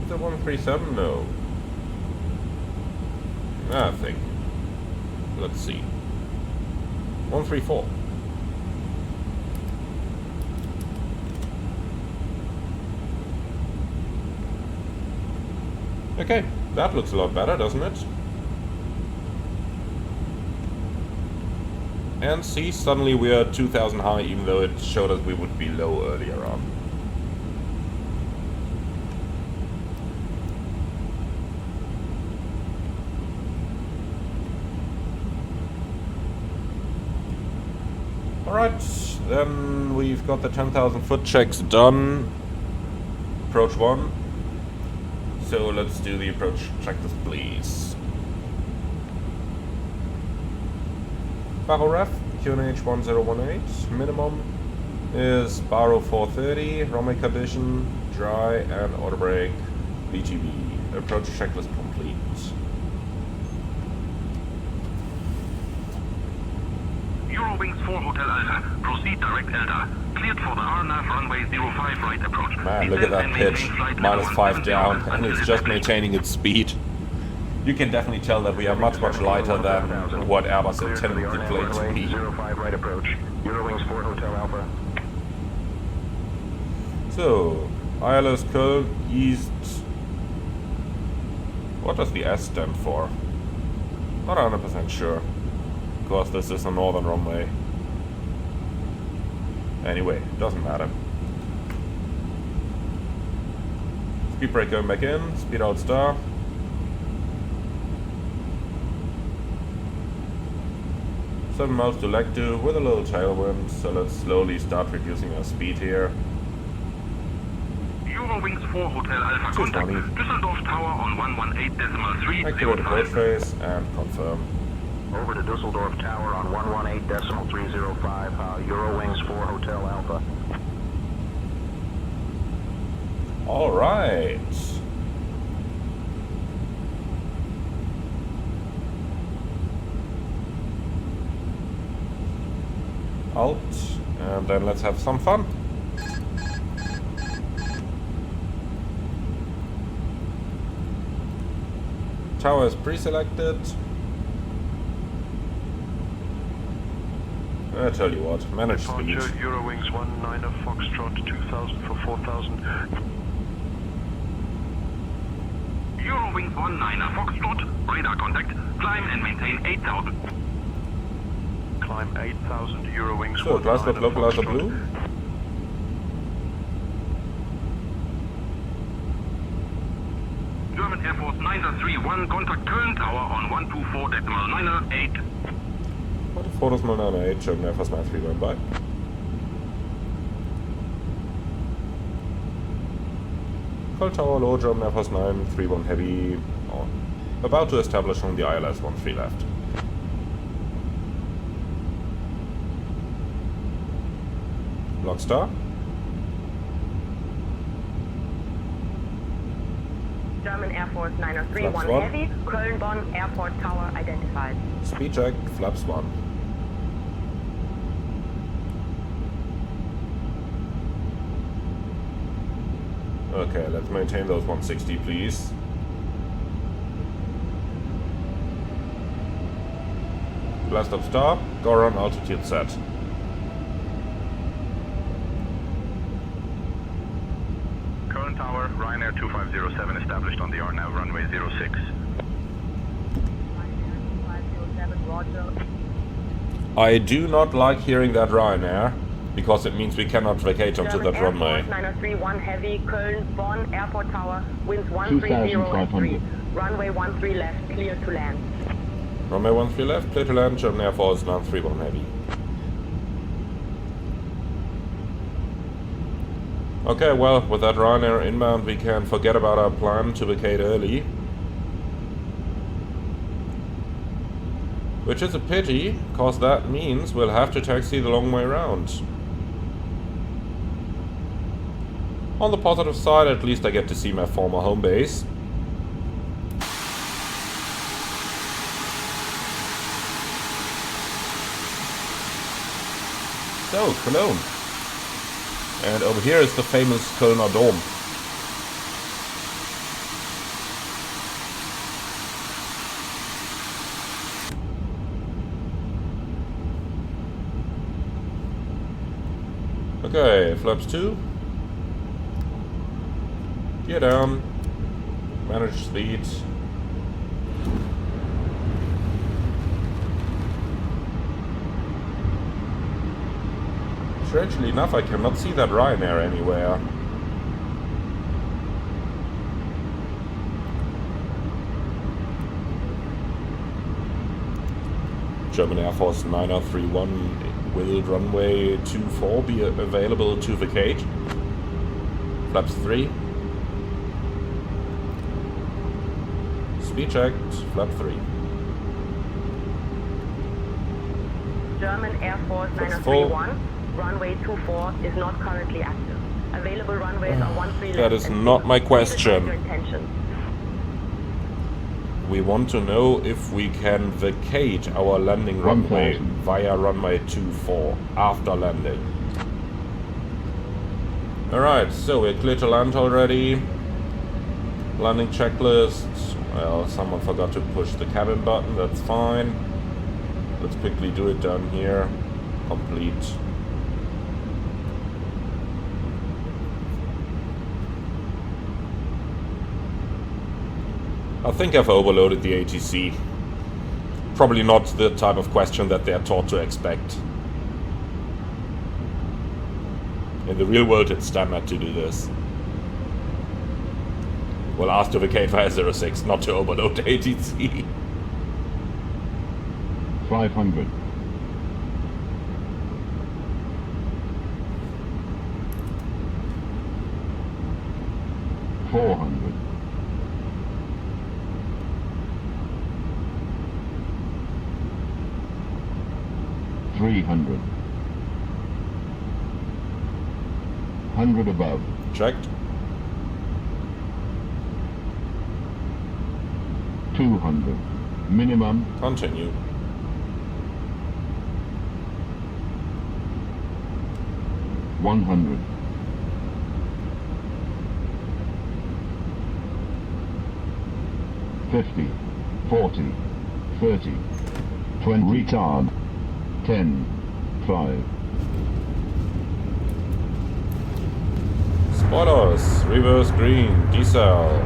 Is it 137? No. I think. Let's see. 134. Okay, that looks a lot better, doesn't it? And see, suddenly we are 2000 high, even though it showed us we would be low earlier on. Alright, then we've got the 10,000 foot checks done. Approach 1. So let's do the approach checklist, please. Barrow ref, QNH 1018. Minimum is Barrow 430. Runway condition, dry and auto brake, BTB. Approach checklist complete. Eurowings 4 Hotel Alpha. Proceed direct Delta. Cleared for the RNAV runway 05 right approach. Man, look at that pitch. -5 down, and it's just maintaining its speed. You can definitely tell that we are much, much lighter than what Airbus intended the plane to be. 05 right approach. Eurowings 4 Hotel Alpha. So, ILS Köln East. What does the S stand for? Not 100% sure. Because this is a northern runway. Anyway, doesn't matter. Speed brake going back in, speed out star. Seven miles to leg 2 with a little tailwind, so let's slowly start reducing our speed here. Eurowings 4 Hotel Alpha contact. Düsseldorf Tower on 118.3. Activate approach phase and confirm. Over to Dusseldorf Tower on 118.305, Eurowings 4 Hotel Alpha. Alright. Out, and then let's have some fun. Tower is pre-selected. I tell you what, manage speed. Departure, Eurowings 19er Foxtrot 2000 for 4000. Eurowings 19er Foxtrot, radar contact, climb and maintain 8000. Climb 8000, Eurowings So, Glasgow 19er localizer Foxtrot. blue. German Air Force 931, contact Köln Tower on 124.908. 124.908, German Air Force 931, bye. Köln Tower low, German Air Force 931 heavy, on. About to establish on the ILS 13 left. Lockstar. German Air Force 931 Flaps one. Heavy, Köln-Bonn Airport Tower identified. Speed check, flaps 1. Okay, let's maintain those 160, please. Blast up star, go around altitude set. Current tower, Ryanair 2507 established on the RNAV runway 06. I do not like hearing that Ryanair, because it means we cannot vacate onto that runway. Air Force 931 Heavy, Köln-Bonn Airport Tower, winds 130 runway 13 left, clear to land. Runway 13 left, clear to land, German Air Force 931 heavy. Okay, well, with that Ryanair inbound, we can forget about our plan to vacate early. Which is a pity, cause that means we'll have to taxi the long way round. On the positive side, at least I get to see my former home base. So, Cologne. And over here is the famous Kölner Dom. Okay, flaps 2. Gear down. Manage speed. Strangely enough, I cannot see that Ryanair anywhere. German Air Force 931 will runway 24 be available to vacate? Flaps 3. Speed checked, flap 3. German Air Force That's full. 931, runway 24 is not currently active. Available runways are 13 left. That is and not my clear. question. Your intentions. We want to know if we can vacate our landing runway via runway 24 after landing. Alright, so we're clear to land already. Landing checklist. Well, someone forgot to push the cabin button, that's fine. Let's quickly do it down here. Complete. I think I've overloaded the ATC. Probably not the type of question that they're taught to expect. In the real world, it's standard to do this. We'll ask to vacate via 06, not to overload the ATC. 500. 400. 300. 100 above. Checked. 200. Minimum. Continue. 100. 50. 40. 30. 20. Retard. 10. 5. Spoilers, reverse green, decel.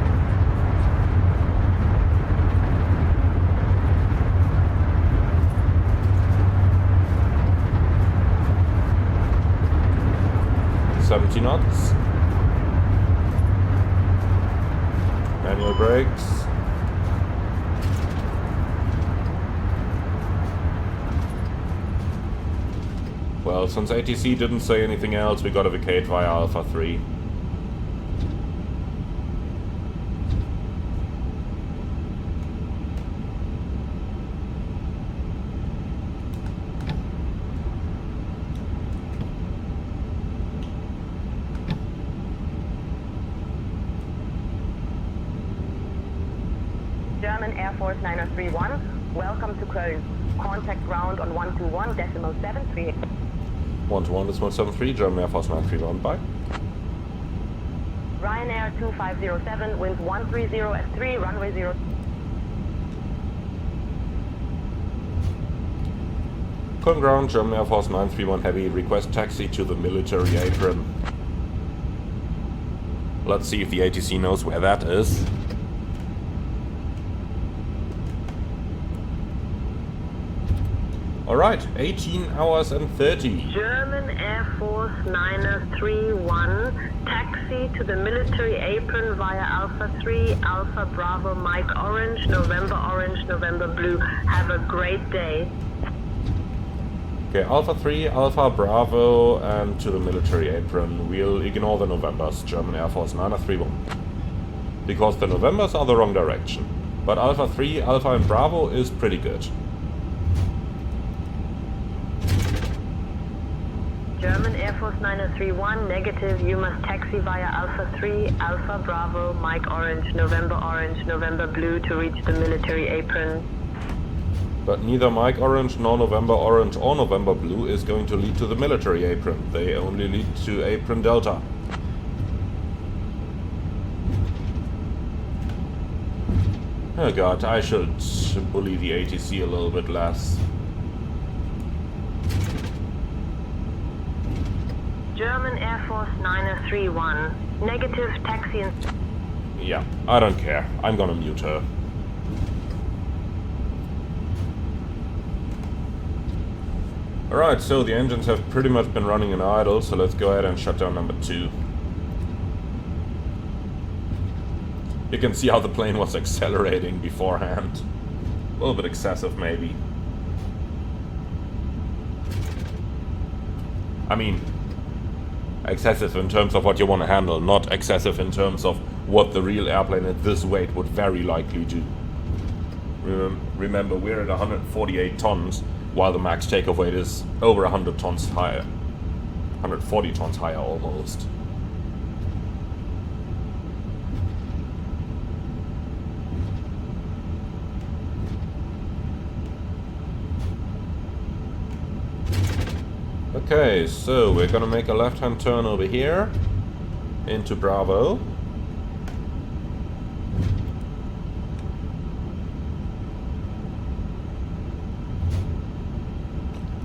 $70 knots. Manual brakes. Well, since ATC didn't say anything else, we gotta vacate via Alpha 3. German Air Force 9031, welcome to Köln. Contact ground on 121.73. 121.73, German Air Force 931, bye. Ryanair 2507, winds 130 at 3, runway 0. Köln ground, German Air Force 931 Heavy, request taxi to the military apron. Let's see if the ATC knows where that is. Alright, 18 hours and 30. German Air Force 931, taxi to the military apron via Alpha 3, Alpha Bravo, Mike Orange, November Blue. Have a great day. Okay, Alpha 3, Alpha Bravo, and to the military apron. We'll ignore the Novembers, German Air Force 931. Because the Novembers are the wrong direction. But Alpha 3, Alpha and Bravo is pretty good. German Air Force 9031, negative, you must taxi via Alpha 3, Alpha Bravo, Mike Orange, November Blue to reach the military apron. But neither Mike Orange, nor November Orange, or November Blue is going to lead to the military apron. They only lead to Apron Delta. Oh god, I should bully the ATC a little bit less. German Air Force 9031, negative, taxi and... Yeah, I don't care. I'm gonna mute her. Alright, so the engines have pretty much been running in idle, so let's go ahead and shut down number 2. You can see how the plane was accelerating beforehand. A little bit excessive, maybe. I mean, excessive in terms of what you want to handle, not excessive in terms of what the real airplane at this weight would very likely do. Remember, we're at 148 tons, while the max takeoff weight is over 100 tons higher. 140 tons higher almost. Okay, so we're gonna make a left-hand turn over here into Bravo.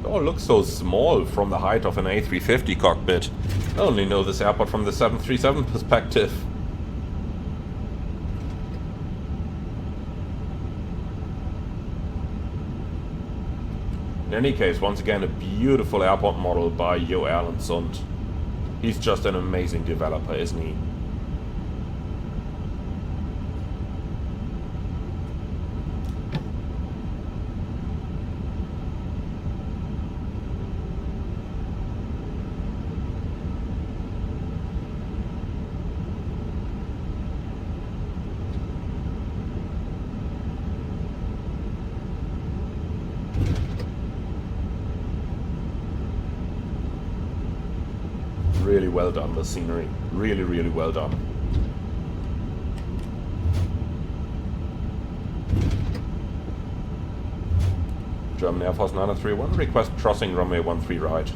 Oh, it looks so small from the height of an A350 cockpit. I only know this airport from the 737 perspective. In any case, once again, a beautiful airport model by Jo Erlendsund. He's just an amazing developer, isn't he? Really well done, the scenery. Really, really well done. German Air Force 931, request crossing runway 13 right.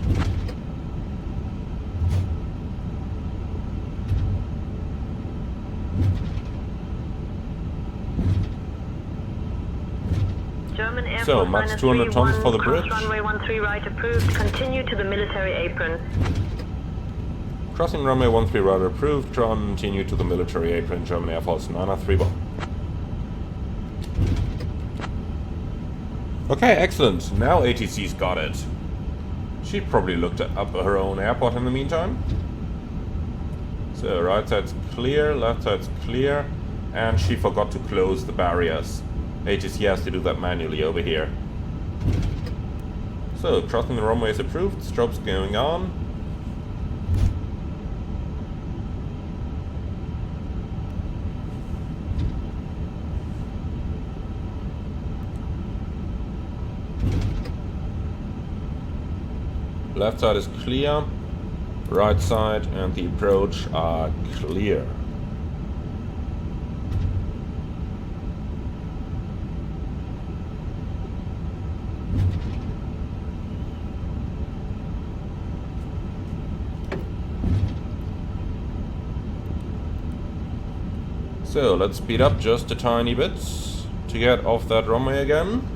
German Air So, Force max minus 200 tons 31, for the cross bridge. runway 13 right approved. Continue to the military apron. Crossing runway 13 right approved. Continue to the military apron. German Air Force 9031. Okay, excellent. Now ATC's got it. She probably looked up her own airport in the meantime. So, right side's clear, left side's clear, and she forgot to close the barriers. ATC has to do that manually over here. So, crossing the runway is approved, strobes going on. Left side is clear, right side and the approach are clear. So let's speed up just a tiny bit to get off that runway again.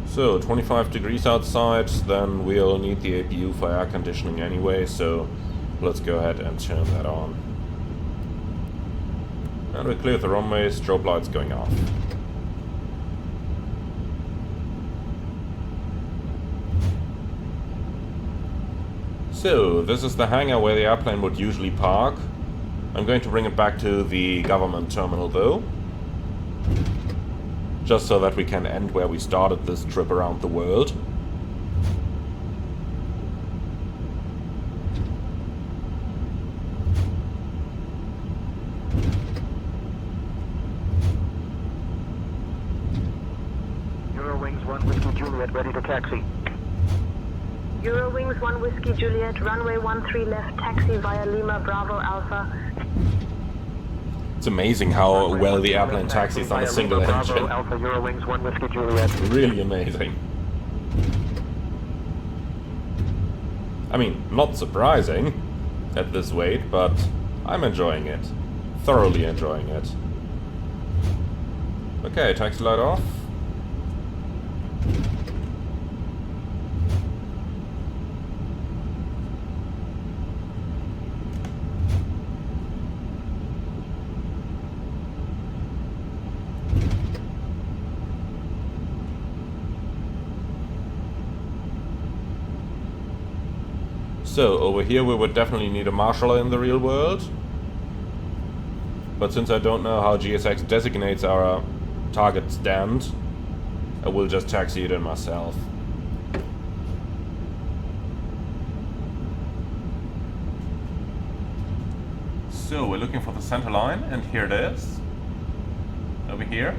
So 25 degrees outside, then we'll need the APU for air conditioning anyway, so let's go ahead and turn that on. And we clear the runway, strobe lights going off. So this is the hangar where the airplane would usually park. I'm going to bring it back to the government terminal though. Just so that we can end where we started this trip around the world. Eurowings 1 Whiskey Juliet, ready to taxi. Eurowings 1 Whiskey Juliet, runway 13 left, taxi via Lima Bravo Alpha. It's amazing how well the airplane taxis on a single engine. Alpha Eurowings 1 Whiskey Juliet. Really amazing. I mean, not surprising at this weight, but I'm enjoying it. Thoroughly enjoying it. Okay, taxi light off. So, over here we would definitely need a marshaller in the real world. But since I don't know how GSX designates our target stand, I will just taxi it in myself. So, we're looking for the center line, and here it is. Over here.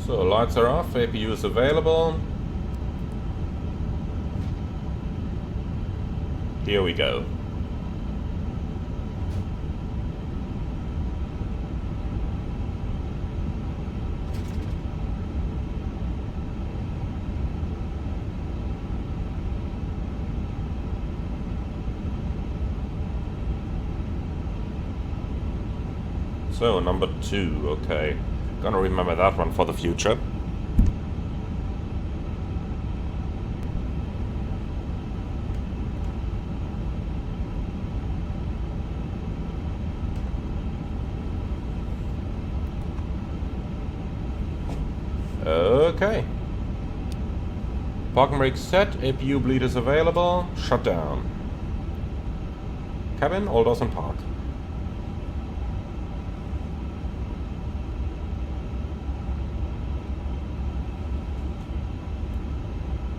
So, lights are off, APU is available. Here we go. So, number 2, okay. Gonna remember that one for the future. Okay. Parking brake set, APU bleed is available, shutdown. Cabin, all doors and park.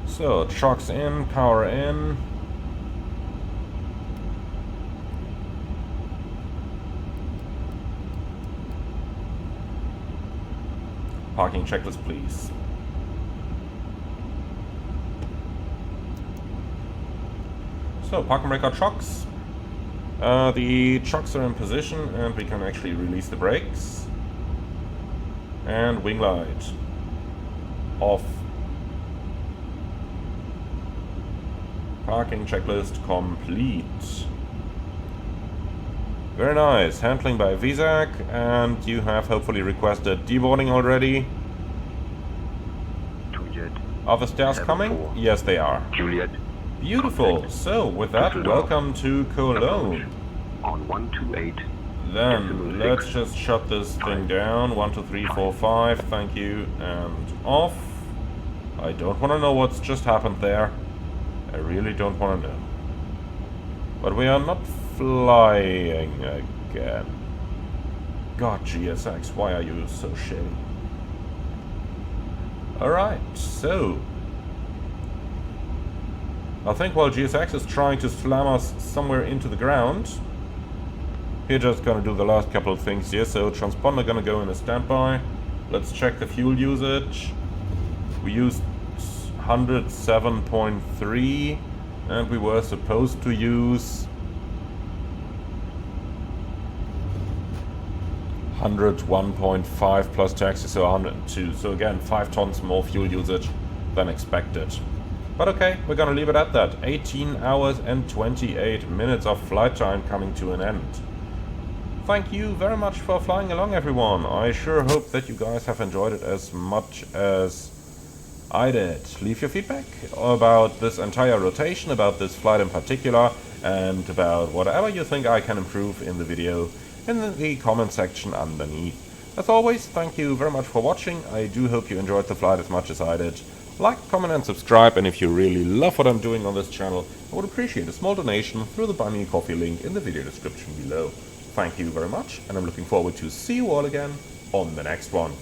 So, trucks in, power in. Parking checklist, please. So, park and brake our trucks. The trucks are in position and we can actually release the brakes. And wing light. Off. Parking checklist complete. Very nice. Handling by Visac, and you have hopefully requested deboarding already. Juliet. Are the stairs coming? 74. Yes, they are. Juliet. Beautiful. So, with that, Düsseldorf. welcome to Cologne. On 128. Then, let's just shut this thing down. 1, 2, 3, 4, 5. Thank you. And off. I don't want to know what's just happened there. I really don't want to know. But we are not flying again. God, GSX, why are you so shitty? Alright, so... I think while GSX is trying to slam us somewhere into the ground, we're just gonna do the last couple of things here. So, transponder gonna go in a standby. Let's check the fuel usage. We used 107.3 and we were supposed to use 101.5 plus taxi, so 102. So again, 5 tons more fuel usage than expected. But okay, we're gonna leave it at that. 18 hours and 28 minutes of flight time coming to an end. Thank you very much for flying along, everyone. I sure hope that you guys have enjoyed it as much as I did. Leave your feedback about this entire rotation, about this flight in particular, and about whatever you think I can improve in the video in the comment section underneath. As always, thank you very much for watching. I do hope you enjoyed the flight as much as I did. Like, comment and subscribe, and if you really love what I'm doing on this channel, I would appreciate a small donation through the Buy Me a Coffee link in the video description below. Thank you very much, and I'm looking forward to see you all again on the next one.